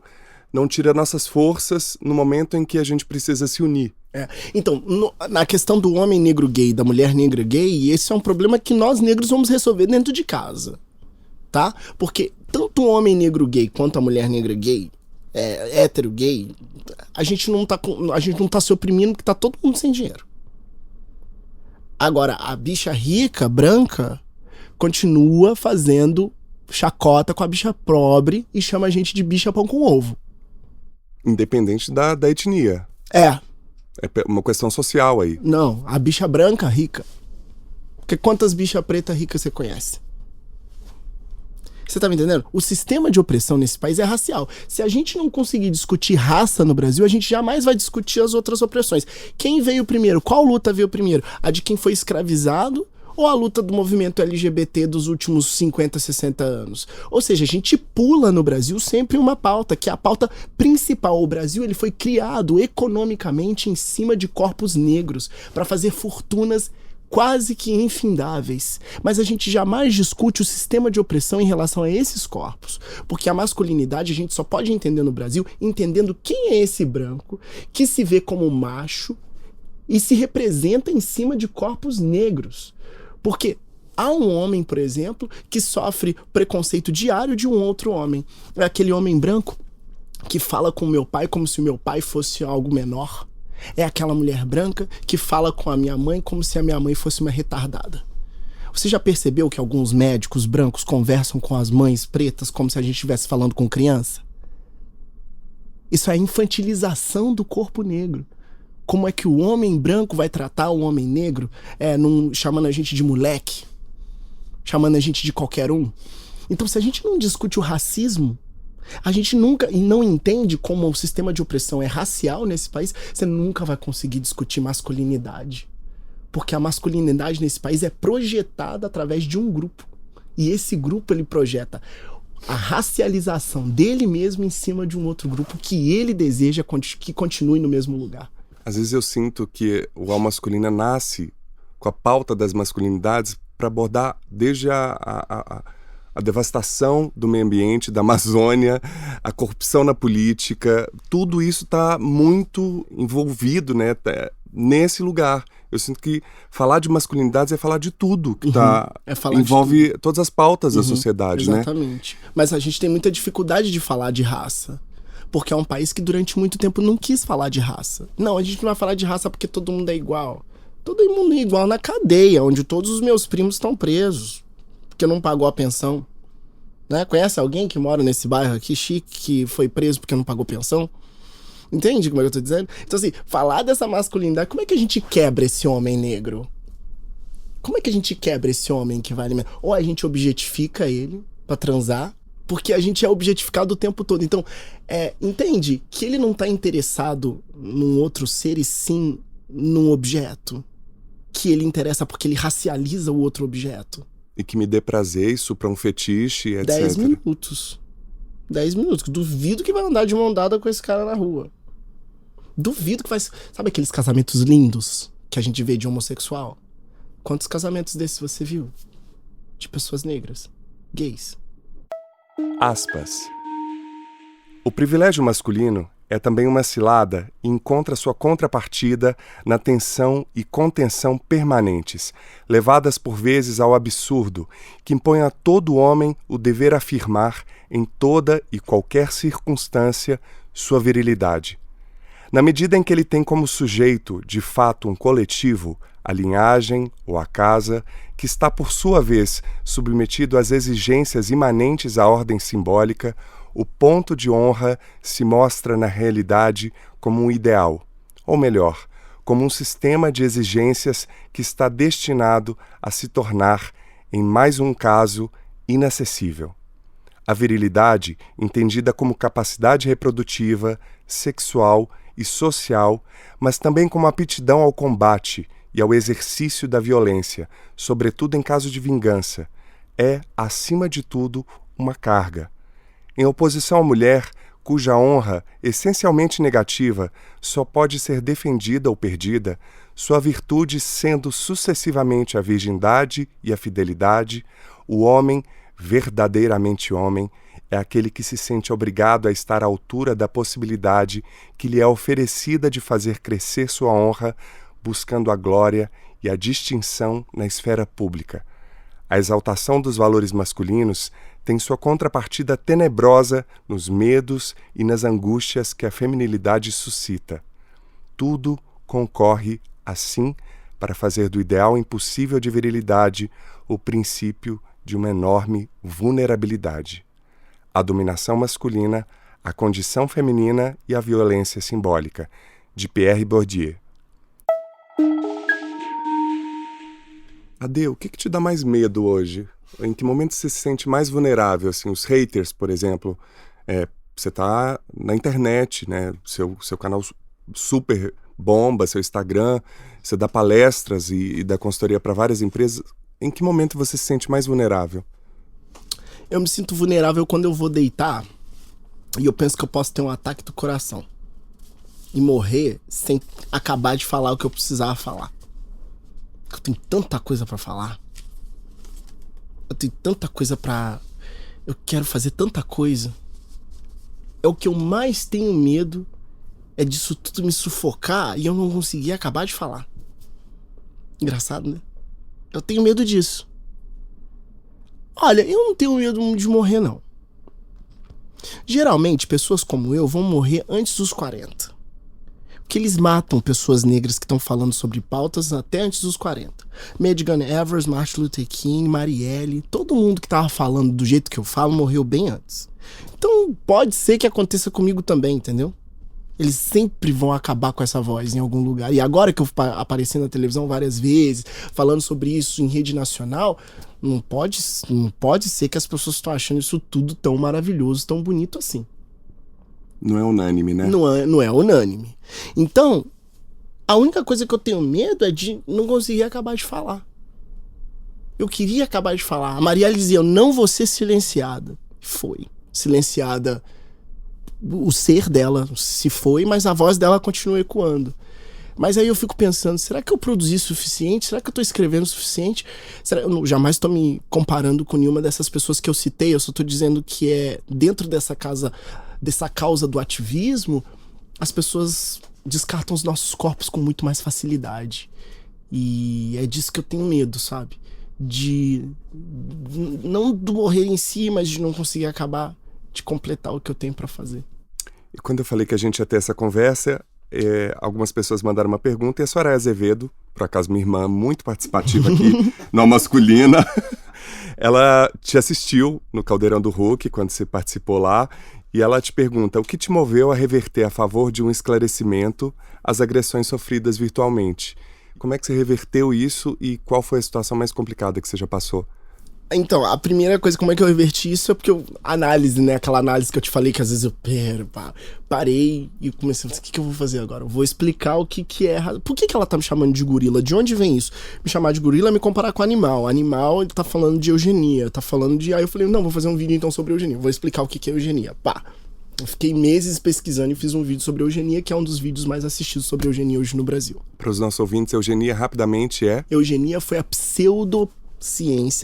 [SPEAKER 2] não tira nossas forças no momento em que a gente precisa se unir.
[SPEAKER 1] Então, na questão do homem negro gay, da mulher negra gay, esse é um problema que nós negros vamos resolver dentro de casa, tá? Porque tanto o homem negro gay quanto a mulher negra gay, hétero gay, a gente não tá se oprimindo porque tá todo mundo sem dinheiro. Agora, a bicha rica, branca, continua fazendo chacota com a bicha pobre e chama a gente de bicha pão com ovo.
[SPEAKER 2] Independente da etnia.
[SPEAKER 1] É
[SPEAKER 2] uma questão social aí.
[SPEAKER 1] Não, a bicha branca rica. Porque quantas bichas preta ricas você conhece? Você tá me entendendo? O sistema de opressão nesse país é racial. Se a gente não conseguir discutir raça no Brasil, a gente jamais vai discutir as outras opressões. Quem veio primeiro? Qual luta veio primeiro? A de quem foi escravizado ou a luta do movimento LGBT dos últimos 50, 60 anos? Ou seja, a gente pula no Brasil sempre uma pauta, que é a pauta principal. O Brasil ele foi criado economicamente em cima de corpos negros para fazer fortunas quase que infindáveis. Mas a gente jamais discute o sistema de opressão em relação a esses corpos. Porque a masculinidade a gente só pode entender no Brasil entendendo quem é esse branco que se vê como macho e se representa em cima de corpos negros. Porque há um homem, por exemplo, que sofre preconceito diário de um outro homem. É aquele homem branco que fala com o meu pai como se o meu pai fosse algo menor. É aquela mulher branca que fala com a minha mãe como se a minha mãe fosse uma retardada. Você já percebeu que alguns médicos brancos conversam com as mães pretas como se a gente estivesse falando com criança? Isso é a infantilização do corpo negro. Como é que o homem branco vai tratar o homem negro, chamando a gente de moleque, chamando a gente de qualquer um? Então, se a gente não discute o racismo, a gente nunca, e não entende como o sistema de opressão é racial nesse país, você nunca vai conseguir discutir masculinidade. Porque a masculinidade nesse país é projetada através de um grupo. E esse grupo, ele projeta a racialização dele mesmo em cima de um outro grupo que ele deseja que continue no mesmo lugar.
[SPEAKER 2] Às vezes eu sinto que o Alma Masculina nasce com a pauta das masculinidades para abordar desde a devastação do meio ambiente, da Amazônia, a corrupção na política, tudo isso está muito envolvido, né, nesse lugar. Eu sinto que falar de masculinidades é falar de tudo, que envolve todas as pautas da sociedade,
[SPEAKER 1] exatamente. Né? Mas a gente tem muita dificuldade de falar de raça. Porque é um país que durante muito tempo não quis falar de raça. Não, a gente não vai falar de raça porque todo mundo é igual. Todo mundo é igual na cadeia, onde todos os meus primos estão presos. Porque não pagou a pensão. Né? Conhece alguém que mora nesse bairro aqui, chique, que foi preso porque não pagou pensão? Entende como é que eu tô dizendo? Então assim, falar dessa masculinidade, como é que a gente quebra esse homem negro? Como é que a gente quebra esse homem que vai alimentar? Ou a gente objetifica ele pra transar, porque a gente é objetificado o tempo todo. Então, entende que ele não tá interessado num outro ser e sim num objeto. Que ele interessa porque ele racializa o outro objeto.
[SPEAKER 2] E que me dê prazer, isso pra um fetiche, etc.
[SPEAKER 1] 10 minutos. 10 minutos. Duvido que vai andar de mão dada com esse cara na rua. Duvido que vai... Sabe aqueles casamentos lindos que a gente vê de homossexual? Quantos casamentos desses você viu? De pessoas negras, gays.
[SPEAKER 2] Aspas. O privilégio masculino é também uma cilada e encontra sua contrapartida na tensão e contenção permanentes, levadas por vezes ao absurdo, que impõe a todo homem o dever afirmar em toda e qualquer circunstância sua virilidade. Na medida em que ele tem como sujeito, de fato, um coletivo, a linhagem ou a casa, que está por sua vez submetido às exigências imanentes à ordem simbólica, o ponto de honra se mostra na realidade como um ideal, ou melhor, como um sistema de exigências que está destinado a se tornar, em mais um caso, inacessível. A virilidade, entendida como capacidade reprodutiva, sexual e social, mas também como aptidão ao combate e ao exercício da violência, sobretudo em caso de vingança, é, acima de tudo, uma carga. Em oposição à mulher, cuja honra, essencialmente negativa, só pode ser defendida ou perdida, sua virtude sendo sucessivamente a virgindade e a fidelidade, o homem, verdadeiramente homem, é aquele que se sente obrigado a estar à altura da possibilidade que lhe é oferecida de fazer crescer sua honra, buscando a glória e a distinção na esfera pública. A exaltação dos valores masculinos tem sua contrapartida tenebrosa nos medos e nas angústias que a feminilidade suscita. Tudo concorre, assim, para fazer do ideal impossível de virilidade o princípio de uma enorme vulnerabilidade. A dominação masculina, a condição feminina e a violência simbólica, de Pierre Bourdieu. Ade, o que te dá mais medo hoje? Em que momento você se sente mais vulnerável? Assim, os haters, por exemplo, você está na internet, né? Seu canal super bomba, seu Instagram, você dá palestras e dá consultoria para várias empresas. Em que momento você se sente mais vulnerável?
[SPEAKER 1] Eu me sinto vulnerável quando eu vou deitar e eu penso que eu posso ter um ataque do coração e morrer sem acabar de falar o que eu precisava falar. Eu tenho tanta coisa pra falar. Eu tenho tanta coisa pra... Eu quero fazer tanta coisa. É o que eu mais tenho medo, é disso tudo me sufocar e eu não conseguir acabar de falar. Engraçado, né? Eu tenho medo disso. Olha, eu não tenho medo de morrer, não. Geralmente, pessoas como eu vão morrer antes dos 40. Porque eles matam pessoas negras que estão falando sobre pautas até antes dos 40. Medgar Evers, Martin Luther King, Marielle, todo mundo que tava falando do jeito que eu falo morreu bem antes. Então pode ser que aconteça comigo também, entendeu? Eles sempre vão acabar com essa voz em algum lugar. E agora que eu apareci na televisão várias vezes, falando sobre isso em rede nacional, não pode ser que as pessoas estão achando isso tudo tão maravilhoso, tão bonito assim.
[SPEAKER 2] Não é unânime, né?
[SPEAKER 1] Não é unânime. Então, a única coisa que eu tenho medo é de não conseguir acabar de falar. Eu queria acabar de falar. A Marielle dizia, eu não vou ser silenciada. Foi. Silenciada, o ser dela se foi, mas a voz dela continua ecoando. Mas aí eu fico pensando, será que eu produzi o suficiente? Será que eu tô escrevendo o suficiente? Eu jamais tô me comparando com nenhuma dessas pessoas que eu citei, eu só tô dizendo que é dentro dessa causa do ativismo, as pessoas descartam os nossos corpos com muito mais facilidade. E é disso que eu tenho medo, sabe? Não do morrer em si, mas de não conseguir acabar de completar o que eu tenho pra fazer.
[SPEAKER 2] E quando eu falei que a gente ia ter essa conversa, algumas pessoas mandaram uma pergunta, e a Soraya Azevedo, por acaso minha irmã muito participativa aqui no Masculina, ela te assistiu no Caldeirão do Hulk, quando você participou lá, e ela te pergunta, o que te moveu a reverter a favor de um esclarecimento às agressões sofridas virtualmente? Como é que você reverteu isso e qual foi a situação mais complicada que você já passou?
[SPEAKER 1] Então, a primeira coisa, como é que eu reverti isso, é porque análise, né? Aquela análise que eu te falei que às vezes eu parei e comecei a pensar, o que eu vou fazer agora? Eu vou explicar o que é errado. Por que ela tá me chamando de gorila? De onde vem isso? Me chamar de gorila é me comparar com animal. Animal, ele tá falando de eugenia, tá falando de... Aí eu falei, não, vou fazer um vídeo então sobre eugenia. Vou explicar o que é eugenia. Eu fiquei meses pesquisando e fiz um vídeo sobre eugenia, que é um dos vídeos mais assistidos sobre eugenia hoje no Brasil.
[SPEAKER 2] Para os nossos ouvintes, eugenia rapidamente é...
[SPEAKER 1] Eugenia foi a pseudociência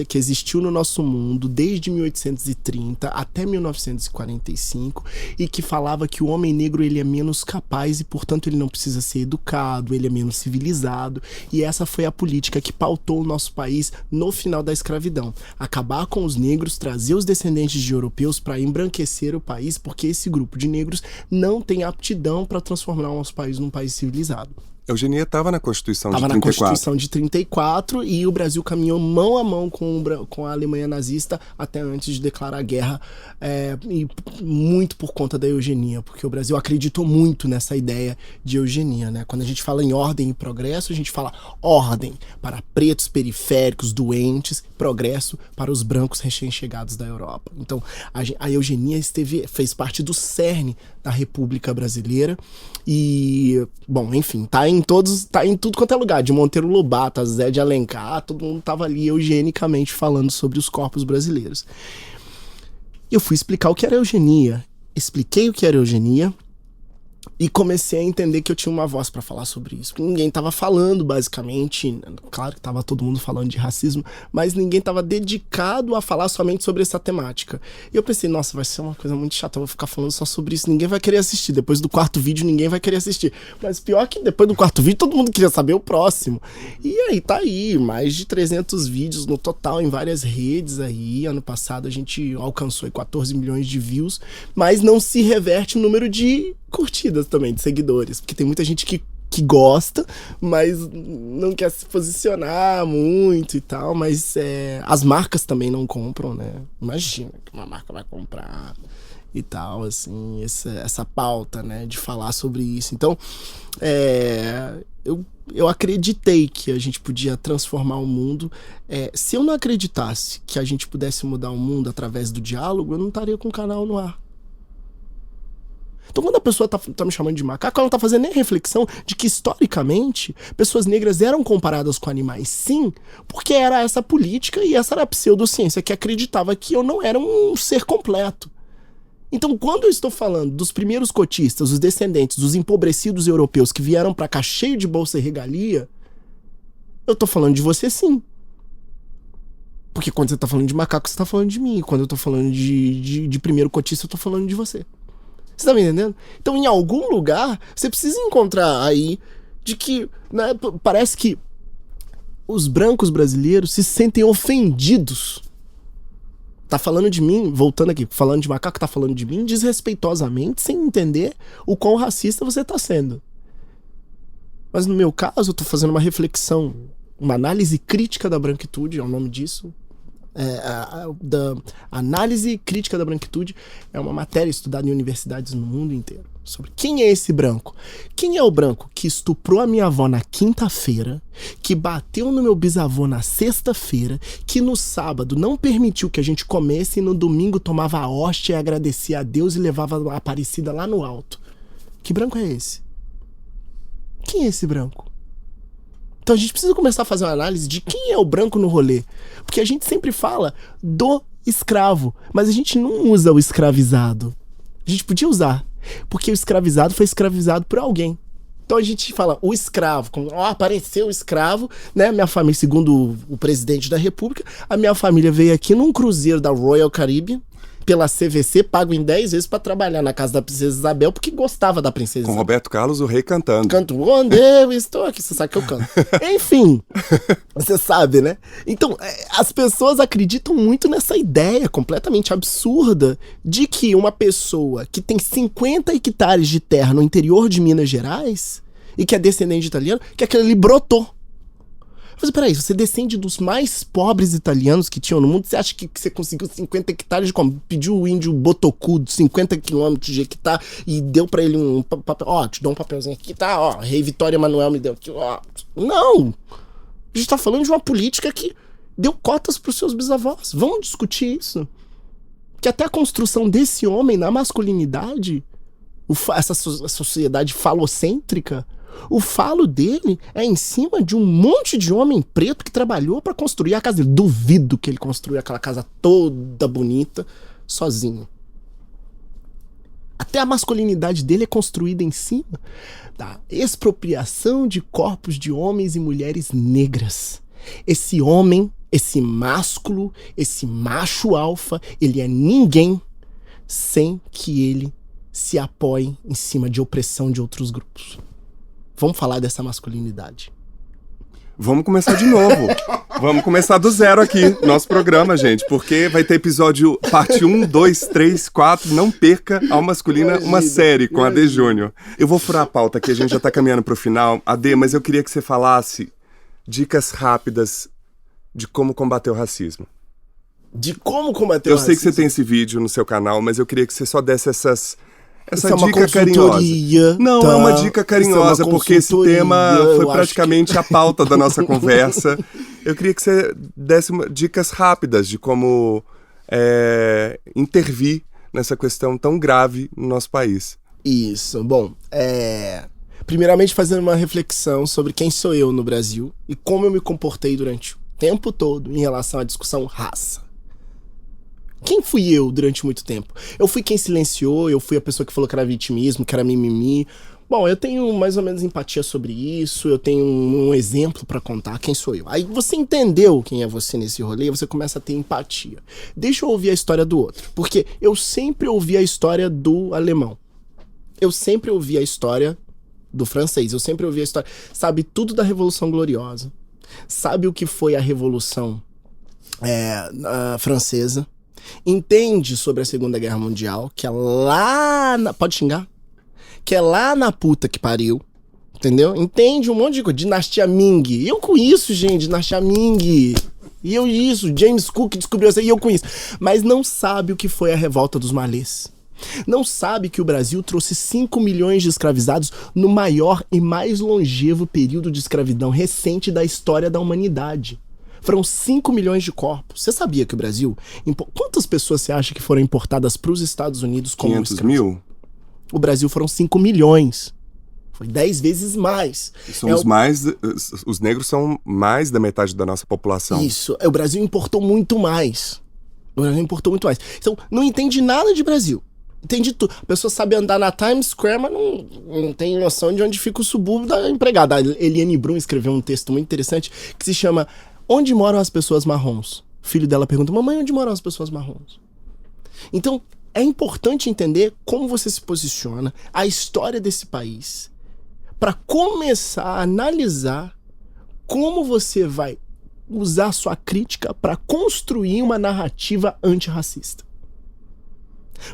[SPEAKER 1] que existiu no nosso mundo desde 1830 até 1945 e que falava que o homem negro ele é menos capaz e, portanto, ele não precisa ser educado, ele é menos civilizado, e essa foi a política que pautou o nosso país no final da escravidão. Acabar com os negros, trazer os descendentes de europeus para embranquecer o país, porque esse grupo de negros não tem aptidão para transformar o nosso país num país civilizado.
[SPEAKER 2] Eugenia estava na Constituição de 34.
[SPEAKER 1] Estava na Constituição de 34 e o Brasil caminhou mão a mão com a Alemanha nazista até antes de declarar guerra, e muito por conta da eugenia, porque o Brasil acreditou muito nessa ideia de eugenia, né? Quando a gente fala em ordem e progresso, a gente fala ordem para pretos periféricos, doentes, progresso para os brancos recém-chegados da Europa. Então, a eugenia fez parte do cerne da República Brasileira e, bom, enfim, tá em tudo quanto é lugar, de Monteiro Lobato a Zé de Alencar, todo mundo tava ali eugenicamente falando sobre os corpos brasileiros. Eu fui explicar o que era eugenia, expliquei o que era eugenia E comecei a entender que eu tinha uma voz pra falar sobre isso. Porque ninguém tava falando, basicamente. Claro que tava todo mundo falando de racismo, mas ninguém tava dedicado a falar somente sobre essa temática. E eu pensei, nossa, vai ser uma coisa muito chata, eu vou ficar falando só sobre isso, ninguém vai querer assistir. Depois do 4º vídeo, ninguém vai querer assistir. Mas pior que depois do 4º vídeo, todo mundo queria saber o próximo. E aí, tá aí, mais de 300 vídeos no total, em várias redes aí. Ano passado a gente alcançou 14 milhões de views, mas não se reverte o número de curtidas também, de seguidores, porque tem muita gente que gosta, mas não quer se posicionar muito e tal, mas as marcas também não compram, né? Imagina que uma marca vai comprar e tal, assim, essa pauta, né, de falar sobre isso. Então, eu acreditei que a gente podia transformar o mundo. Se eu não acreditasse que a gente pudesse mudar o mundo através do diálogo, eu não estaria com o canal no ar. Então, quando a pessoa tá me chamando de macaco, ela não tá fazendo nem reflexão de que, historicamente, pessoas negras eram comparadas com animais, sim, porque era essa política e essa era a pseudociência que acreditava que eu não era um ser completo. Então, quando eu estou falando dos primeiros cotistas, os descendentes dos empobrecidos europeus que vieram pra cá cheio de bolsa e regalia, eu tô falando de você, sim. Porque quando você tá falando de macaco, você tá falando de mim. Quando eu tô falando de primeiro cotista, eu tô falando de você. Você tá me entendendo? Então, em algum lugar, você precisa encontrar aí de que, né, parece que os brancos brasileiros se sentem ofendidos. Tá falando de mim, voltando aqui, falando de macaco, tá falando de mim desrespeitosamente, sem entender o quão racista você tá sendo. Mas no meu caso, eu tô fazendo uma reflexão, uma análise crítica da branquitude, é o nome disso. Da análise crítica da branquitude é uma matéria estudada em universidades no mundo inteiro sobre quem é esse branco. Quem é o branco que estuprou a minha avó na quinta-feira, que bateu no meu bisavô na sexta-feira, que no sábado não permitiu que a gente comesse e no domingo tomava a hóstia e agradecia a Deus e levava a Aparecida lá no alto? Que branco é esse? Quem é esse branco? Então a gente precisa começar a fazer uma análise de quem é o branco no rolê. Porque a gente sempre fala do escravo, mas a gente não usa o escravizado. A gente podia usar, porque o escravizado foi escravizado por alguém. Então a gente fala o escravo, como apareceu o escravo, né? Minha família, segundo o presidente da República, a minha família veio aqui num cruzeiro da Royal Caribbean, pela CVC, pago em 10 vezes pra trabalhar na casa da Princesa Isabel, porque gostava da Princesa Isabel.
[SPEAKER 2] Com Roberto Carlos, o rei cantando.
[SPEAKER 1] Canto onde eu estou aqui, você sabe que eu canto. Enfim, você sabe, né? Então, as pessoas acreditam muito nessa ideia completamente absurda de que uma pessoa que tem 50 hectares de terra no interior de Minas Gerais e que é descendente de italiano, que aquilo ali brotou. Mas peraí, você descende dos mais pobres italianos que tinham no mundo, você acha que você conseguiu 50 hectares de como? Pediu o índio botocudo 50 quilômetros de hectare e deu pra ele um papel, te dou um papelzinho aqui, tá, rei Vitória Emanuel me deu aqui, Não! A gente tá falando de uma política que deu cotas pros seus bisavós. Vamos discutir isso. Que até a construção desse homem na masculinidade, essa sociedade falocêntrica, o falo dele é em cima de um monte de homem preto que trabalhou pra construir a casa dele. Duvido que ele construiu aquela casa toda bonita sozinho. Até a masculinidade dele é construída em cima da expropriação de corpos de homens e mulheres negras. Esse homem, esse másculo, esse macho alfa, ele é ninguém sem que ele se apoie em cima de opressão de outros grupos. Vamos falar dessa masculinidade.
[SPEAKER 2] Vamos começar de novo. Vamos começar do zero aqui, nosso programa, gente. Porque vai ter episódio parte 1, 2, 3, 4. Não perca Alma Masculina, uma série com a Ade Júnior. Eu vou furar a pauta aqui, a gente já tá caminhando pro final. Ade, mas eu queria que você falasse dicas rápidas de como combater o racismo.
[SPEAKER 1] De como combater o racismo?
[SPEAKER 2] Eu sei que você tem esse vídeo no seu canal, mas eu queria que você só desse essa
[SPEAKER 1] é uma
[SPEAKER 2] dica carinhosa. Não,
[SPEAKER 1] tá?
[SPEAKER 2] É uma dica carinhosa, porque esse tema foi praticamente a pauta da nossa conversa. Eu queria que você desse dicas rápidas de como intervir nessa questão tão grave no nosso país.
[SPEAKER 1] Isso, bom, primeiramente fazendo uma reflexão sobre quem sou eu no Brasil e como eu me comportei durante o tempo todo em relação à discussão raça. Quem fui eu durante muito tempo? Eu fui quem silenciou, eu fui a pessoa que falou que era vitimismo, que era mimimi, Bom, eu tenho mais ou menos empatia sobre isso, eu tenho um exemplo pra contar, quem sou eu. Aí você entendeu quem é você nesse rolê, você começa a ter empatia. Deixa eu ouvir a história do outro, porque eu sempre ouvi a história do alemão. Eu sempre ouvi a história do francês, eu sempre ouvi a história, sabe tudo da Revolução Gloriosa, sabe o que foi a Revolução Francesa, entende sobre a Segunda Guerra Mundial, que é lá pode xingar? Que é lá na puta que pariu, entendeu? Entende um monte de coisa, dinastia Ming, eu conheço, gente, dinastia Ming, e eu isso, James Cook descobriu isso aí, eu conheço, mas não sabe o que foi a revolta dos malês. Não sabe que o Brasil trouxe 5 milhões de escravizados no maior e mais longevo período de escravidão recente da história da humanidade. Foram 5 milhões de corpos. Você sabia que o Brasil... Quantas pessoas você acha que foram importadas para os Estados Unidos como
[SPEAKER 2] 500 mil?
[SPEAKER 1] O Brasil foram 5 milhões. Foi 10 vezes mais.
[SPEAKER 2] São os negros são mais da metade da nossa população.
[SPEAKER 1] Isso. O Brasil importou muito mais. Então, não entende nada de Brasil. Entende tudo. A pessoa sabe andar na Times Square, mas não tem noção de onde fica o subúrbio da empregada. A Eliane Brum escreveu um texto muito interessante que se chama Onde Moram as Pessoas Marrons? O filho dela pergunta, mamãe, onde moram as pessoas marrons? Então, é importante entender como você se posiciona, a história desse país, para começar a analisar como você vai usar sua crítica para construir uma narrativa antirracista.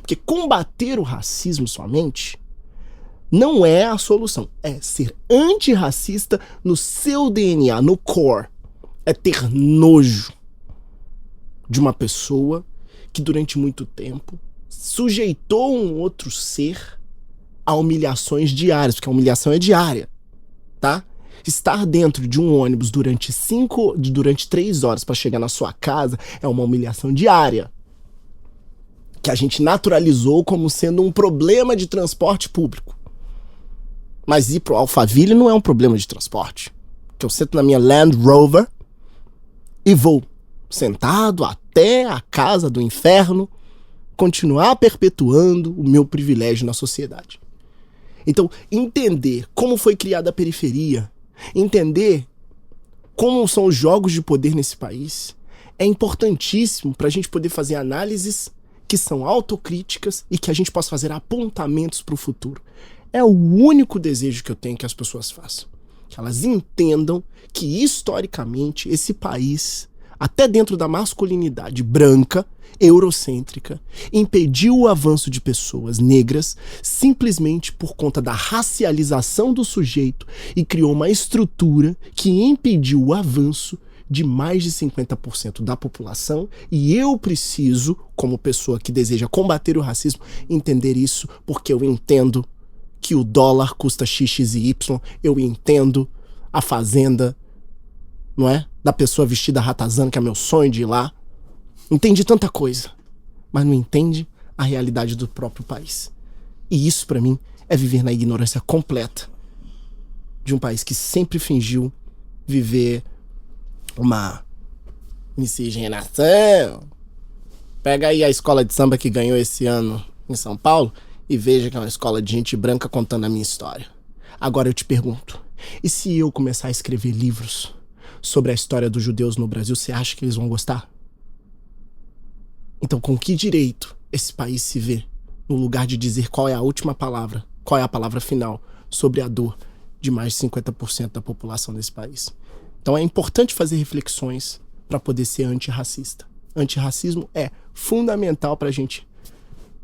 [SPEAKER 1] Porque combater o racismo somente não é a solução. É ser antirracista no seu DNA, no core. É ter nojo de uma pessoa que durante muito tempo sujeitou um outro ser a humilhações diárias, porque a humilhação é diária, tá? Estar dentro de um ônibus durante 3 horas para chegar na sua casa é uma humilhação diária, que a gente naturalizou como sendo um problema de transporte público. Mas ir pro Alphaville não é um problema de transporte. Que eu sento na minha Land Rover e vou sentado até a casa do inferno continuar perpetuando o meu privilégio na sociedade. Então, entender como foi criada a periferia, entender como são os jogos de poder nesse país, é importantíssimo para a gente poder fazer análises que são autocríticas e que a gente possa fazer apontamentos para o futuro. É o único desejo que eu tenho que as pessoas façam. Que elas entendam que, historicamente, esse país, até dentro da masculinidade branca, eurocêntrica, impediu o avanço de pessoas negras simplesmente por conta da racialização do sujeito e criou uma estrutura que impediu o avanço de mais de 50% da população, e eu preciso, como pessoa que deseja combater o racismo, entender isso, porque eu entendo que o dólar custa X e Y, eu entendo a fazenda, não é? Da pessoa vestida ratazana, que é meu sonho de ir lá. Entende tanta coisa, mas não entende a realidade do próprio país. E isso, pra mim, é viver na ignorância completa de um país que sempre fingiu viver uma miscigenação. Pega aí a escola de samba que ganhou esse ano em São Paulo e veja que é uma escola de gente branca contando a minha história. Agora eu te pergunto, e se eu começar a escrever livros sobre a história dos judeus no Brasil, você acha que eles vão gostar? Então, com que direito esse país se vê no lugar de dizer qual é a última palavra, qual é a palavra final sobre a dor de mais de 50% da população desse país? Então é importante fazer reflexões para poder ser antirracista. Antirracismo é fundamental para a gente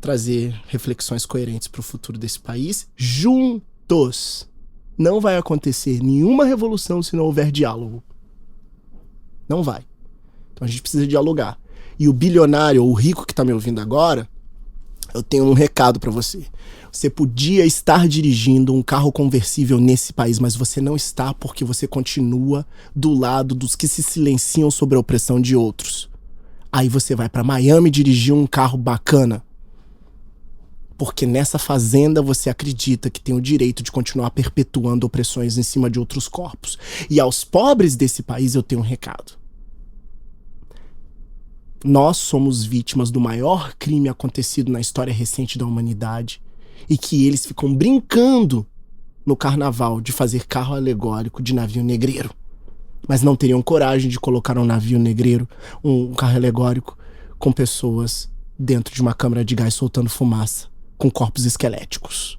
[SPEAKER 1] trazer reflexões coerentes para o futuro desse país juntos. Não vai acontecer nenhuma revolução se não houver diálogo. Não vai. Então a gente precisa dialogar. E o bilionário ou o rico que está me ouvindo agora, eu tenho um recado para você. Você podia estar dirigindo um carro conversível nesse país, mas você não está porque você continua do lado dos que se silenciam sobre a opressão de outros. Aí você vai para Miami dirigir um carro bacana, porque nessa fazenda você acredita que tem o direito de continuar perpetuando opressões em cima de outros corpos. E aos pobres desse país eu tenho um recado. Nós somos vítimas do maior crime acontecido na história recente da humanidade e que eles ficam brincando no carnaval de fazer carro alegórico de navio negreiro, mas não teriam coragem de colocar um navio negreiro, um carro alegórico, com pessoas dentro de uma câmara de gás soltando fumaça, com corpos esqueléticos.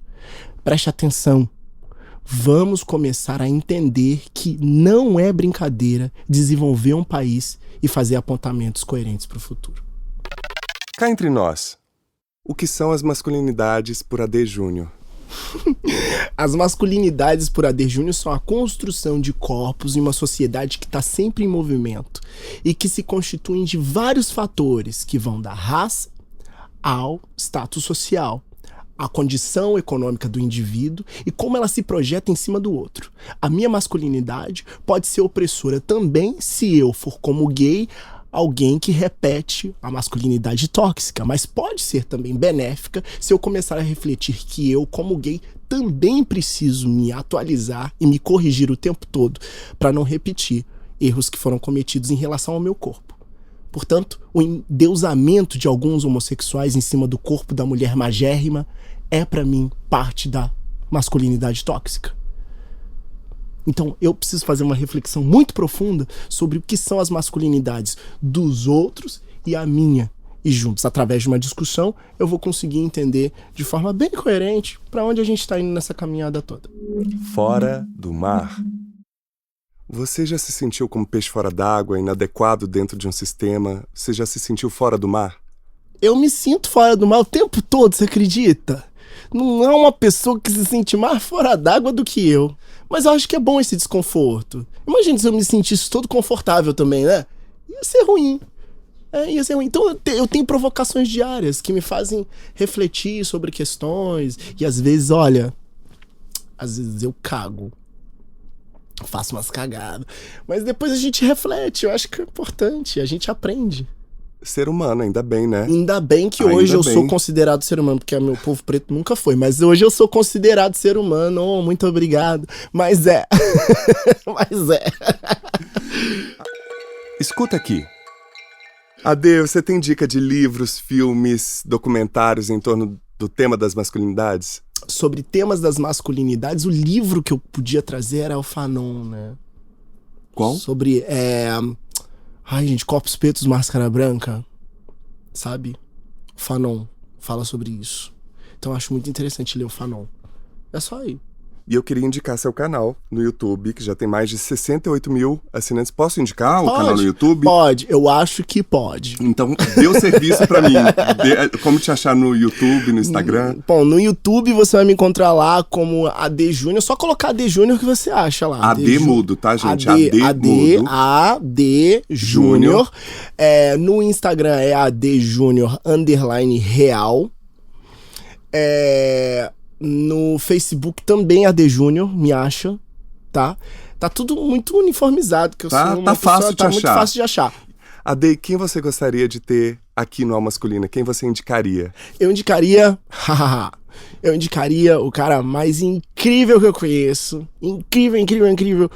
[SPEAKER 1] Preste atenção. Vamos começar a entender que não é brincadeira desenvolver um país e fazer apontamentos coerentes para o futuro.
[SPEAKER 2] Cá entre nós, o que são as masculinidades por AD Júnior?
[SPEAKER 1] As masculinidades por AD Júnior são a construção de corpos em uma sociedade que está sempre em movimento e que se constituem de vários fatores que vão da raça ao status social, a condição econômica do indivíduo e como ela se projeta em cima do outro. A minha masculinidade pode ser opressora também se eu for, como gay, alguém que repete a masculinidade tóxica, mas pode ser também benéfica se eu começar a refletir que eu, como gay, também preciso me atualizar e me corrigir o tempo todo para não repetir erros que foram cometidos em relação ao meu corpo. Portanto, o endeusamento de alguns homossexuais em cima do corpo da mulher magérrima é, para mim, parte da masculinidade tóxica. Então, eu preciso fazer uma reflexão muito profunda sobre o que são as masculinidades dos outros e a minha. E juntos, através de uma discussão, eu vou conseguir entender de forma bem coerente para onde a gente está indo nessa caminhada toda.
[SPEAKER 2] Fora do mar. Você já se sentiu como peixe fora d'água, inadequado dentro de um sistema? Você já se sentiu fora do mar?
[SPEAKER 1] Eu me sinto fora do mar o tempo todo, você acredita? Não é uma pessoa que se sente mais fora d'água do que eu. Mas eu acho que é bom esse desconforto. Imagina se eu me sentisse todo confortável também, né? Ia ser ruim. Ia ser ruim. Então eu tenho provocações diárias que me fazem refletir sobre questões. E às vezes, olha, às vezes eu cago. Faço umas cagadas. Mas depois a gente reflete. Eu acho que é importante. A gente aprende.
[SPEAKER 2] Ser humano, ainda bem, né?
[SPEAKER 1] Ainda bem que hoje eu sou considerado ser humano, porque meu povo preto nunca foi, mas hoje eu sou considerado ser humano. Oh, muito obrigado. Mas é. Mas é.
[SPEAKER 2] Escuta aqui. AD, você tem dica de livros, filmes, documentários em torno do tema das masculinidades?
[SPEAKER 1] Sobre temas das masculinidades, o livro que eu podia trazer era o Fanon, né?
[SPEAKER 2] Qual?
[SPEAKER 1] Sobre, ai, gente, Corpos Pretos, Máscara Branca, sabe? O Fanon fala sobre isso. Então eu acho muito interessante ler o Fanon. É só aí.
[SPEAKER 2] E eu queria indicar seu canal no YouTube, que já tem mais de 68 mil assinantes. Posso indicar o canal no YouTube?
[SPEAKER 1] Pode, eu acho que pode.
[SPEAKER 2] Então, dê o serviço pra mim. Como te achar no YouTube, no Instagram?
[SPEAKER 1] Bom, no YouTube você vai me encontrar lá como AD Júnior. Só colocar AD Júnior que você acha lá.
[SPEAKER 2] AD mudo, tá, gente? AD mudo.
[SPEAKER 1] AD Júnior. No Instagram é AD Júnior _real. No Facebook também AD Júnior, me acha, tá? Tá tudo muito uniformizado, que eu sou uma pessoa, tá muito fácil de achar.
[SPEAKER 2] AD, quem você gostaria de ter aqui no Alma Masculina? Quem você indicaria?
[SPEAKER 1] Eu indicaria o cara mais incrível que eu conheço. Incrível, incrível, incrível.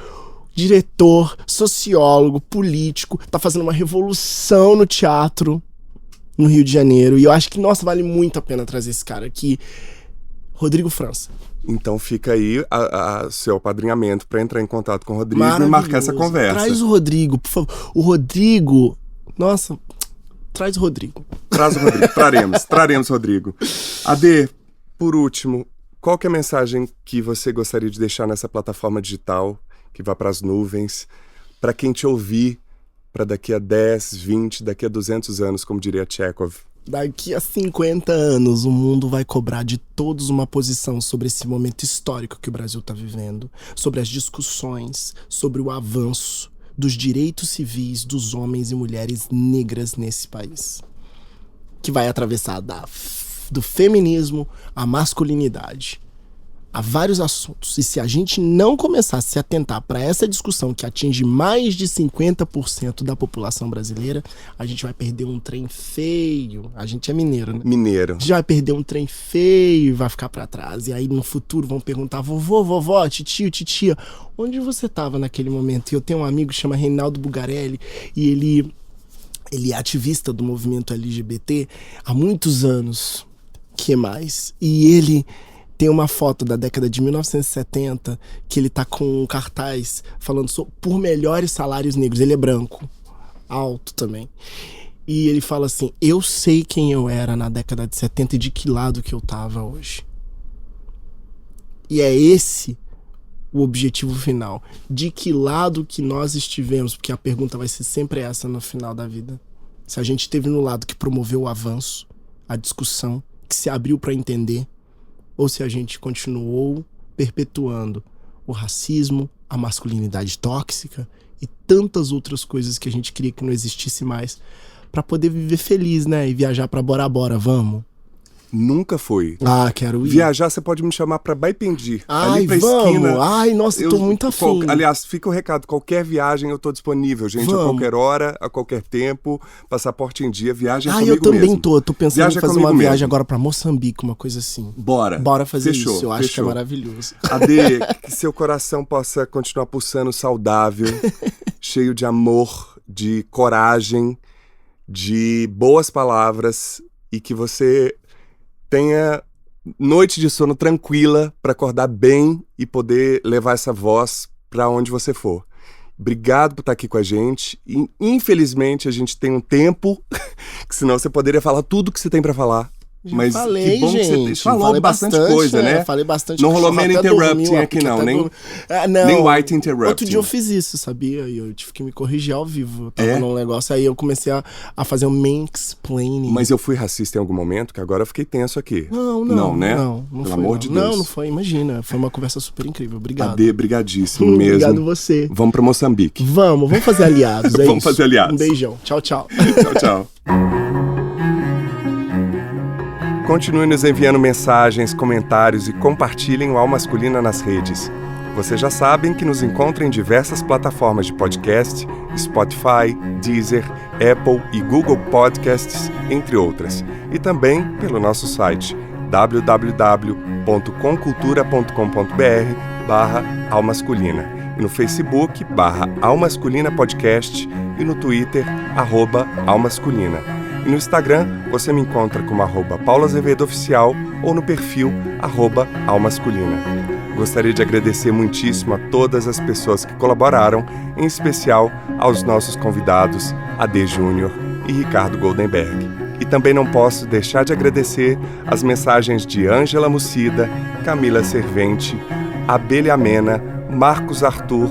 [SPEAKER 1] Diretor, sociólogo, político, tá fazendo uma revolução no teatro no Rio de Janeiro. E eu acho que, nossa, vale muito a pena trazer esse cara aqui. Rodrigo França.
[SPEAKER 2] Então fica aí seu apadrinhamento para entrar em contato com o Rodrigo e marcar essa conversa.
[SPEAKER 1] Traz o Rodrigo, por favor. O Rodrigo... Nossa, traz o Rodrigo.
[SPEAKER 2] Traz o Rodrigo, traremos o Rodrigo. AD, por último, qual que é a mensagem que você gostaria de deixar nessa plataforma digital, que vai para as nuvens, para quem te ouvir, para daqui a 10, 20, daqui a 200 anos, como diria Chekhov?
[SPEAKER 1] Daqui a 50 anos, o mundo vai cobrar de todos uma posição sobre esse momento histórico que o Brasil está vivendo, sobre as discussões, sobre o avanço dos direitos civis dos homens e mulheres negras nesse país, que vai atravessar do feminismo à masculinidade, a vários assuntos. E se a gente não começar a se atentar para essa discussão que atinge mais de 50% da população brasileira, a gente vai perder um trem feio. A gente é mineiro, né?
[SPEAKER 2] Mineiro.
[SPEAKER 1] A gente vai perder um trem feio e vai ficar para trás. E aí no futuro vão perguntar: vovô, vovó, titio, titia, onde você estava naquele momento? E eu tenho um amigo que chama Reinaldo Bugarelli e ele é ativista do movimento LGBT há muitos anos. Que mais? E ele Tem uma foto da década de 1970 que ele tá com um cartaz falando por melhores salários negros. Ele é branco, alto também. E ele fala assim: eu sei quem eu era na década de 70 e de que lado que eu tava hoje. E é esse o objetivo final. De que lado que nós estivemos, porque a pergunta vai ser sempre essa no final da vida. Se a gente esteve no lado que promoveu o avanço, a discussão, que se abriu para entender, ou se a gente continuou perpetuando o racismo, a masculinidade tóxica e tantas outras coisas que a gente queria que não existisse mais, para poder viver feliz, né? E viajar para Bora Bora, vamos?
[SPEAKER 2] Nunca fui.
[SPEAKER 1] Ah, quero ir.
[SPEAKER 2] Viajar, você pode me chamar pra Baipendi.
[SPEAKER 1] Ai,
[SPEAKER 2] ali pra
[SPEAKER 1] vamos.
[SPEAKER 2] esquina.
[SPEAKER 1] Ai, nossa, eu tô muito afim.
[SPEAKER 2] Aliás, fica o recado, qualquer viagem eu tô disponível, gente,
[SPEAKER 1] Vamos.
[SPEAKER 2] a qualquer hora, a qualquer tempo, passaporte em dia, viagem
[SPEAKER 1] Ah,
[SPEAKER 2] comigo
[SPEAKER 1] eu também
[SPEAKER 2] mesmo.
[SPEAKER 1] tô pensando
[SPEAKER 2] Viaja
[SPEAKER 1] em fazer
[SPEAKER 2] comigo
[SPEAKER 1] uma viagem
[SPEAKER 2] mesmo.
[SPEAKER 1] agora pra Moçambique, uma coisa assim.
[SPEAKER 2] Bora
[SPEAKER 1] fazer
[SPEAKER 2] Fechou,
[SPEAKER 1] isso, eu acho que é
[SPEAKER 2] fechou.
[SPEAKER 1] maravilhoso.
[SPEAKER 2] Ade, que seu coração possa continuar pulsando saudável, cheio de amor, de coragem, de boas palavras e que você tenha noite de sono tranquila para acordar bem e poder levar essa voz para onde você for. Obrigado por estar aqui com a gente. E, infelizmente, a gente tem um tempo, que senão você poderia falar tudo que você tem para falar.
[SPEAKER 1] Já
[SPEAKER 2] Mas
[SPEAKER 1] falei,
[SPEAKER 2] que bom
[SPEAKER 1] gente.
[SPEAKER 2] que você falou
[SPEAKER 1] Falei
[SPEAKER 2] bastante coisa, né?
[SPEAKER 1] Falei bastante.
[SPEAKER 2] Não rolou
[SPEAKER 1] Até
[SPEAKER 2] man interrupting
[SPEAKER 1] dormiu,
[SPEAKER 2] aqui, não.
[SPEAKER 1] até
[SPEAKER 2] Nem,
[SPEAKER 1] não.
[SPEAKER 2] nem white interrupting.
[SPEAKER 1] Outro dia eu fiz isso, sabia? E eu tive que me corrigir ao vivo. Eu tava
[SPEAKER 2] É?
[SPEAKER 1] num negócio, aí eu comecei a fazer um mansplaining.
[SPEAKER 2] Mas eu fui racista em algum momento, que agora eu fiquei tenso aqui.
[SPEAKER 1] Não,
[SPEAKER 2] né?
[SPEAKER 1] Não
[SPEAKER 2] Pelo
[SPEAKER 1] foi,
[SPEAKER 2] amor de Deus.
[SPEAKER 1] Não foi, imagina. Foi uma conversa super incrível. Obrigado.
[SPEAKER 2] Ade, brigadíssimo mesmo.
[SPEAKER 1] Obrigado você.
[SPEAKER 2] Vamos pra Moçambique.
[SPEAKER 1] Vamos fazer aliados, é
[SPEAKER 2] Vamos
[SPEAKER 1] isso.
[SPEAKER 2] fazer aliados.
[SPEAKER 1] Um beijão. Tchau, tchau.
[SPEAKER 2] Tchau, tchau. Continue nos enviando mensagens, comentários e compartilhem o Alma Masculina nas redes. Vocês já sabem que nos encontram em diversas plataformas de podcast, Spotify, Deezer, Apple e Google Podcasts, entre outras. E também pelo nosso site www.comcultura.com.br/almasculina e no Facebook /almasculina podcast e no Twitter @almasculina. E no Instagram, você me encontra como @PauloAzevedoOficial ou no perfil @almasculina. Gostaria de agradecer muitíssimo a todas as pessoas que colaboraram, em especial aos nossos convidados Ade Júnior e Ricardo Goldenberg. E também não posso deixar de agradecer as mensagens de Ângela Mucida, Camila Servente, Abelha Mena, Marcos Arthur,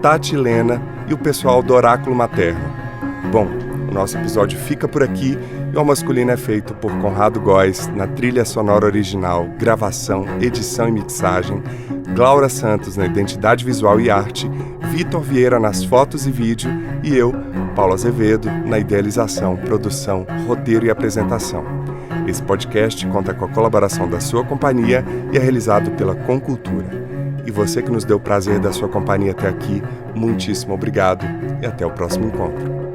[SPEAKER 2] Tati Lena e o pessoal do Oráculo Materno. Bom, o nosso episódio fica por aqui e o Masculino é feito por Conrado Góes na trilha sonora original, gravação, edição e mixagem, Glaura Santos na identidade visual e arte, Vitor Vieira nas fotos e vídeo e eu, Paulo Azevedo, na idealização, produção, roteiro e apresentação. Esse podcast conta com a colaboração da sua companhia e é realizado pela Concultura. E você que nos deu o prazer da sua companhia até aqui, muitíssimo obrigado e até o próximo encontro.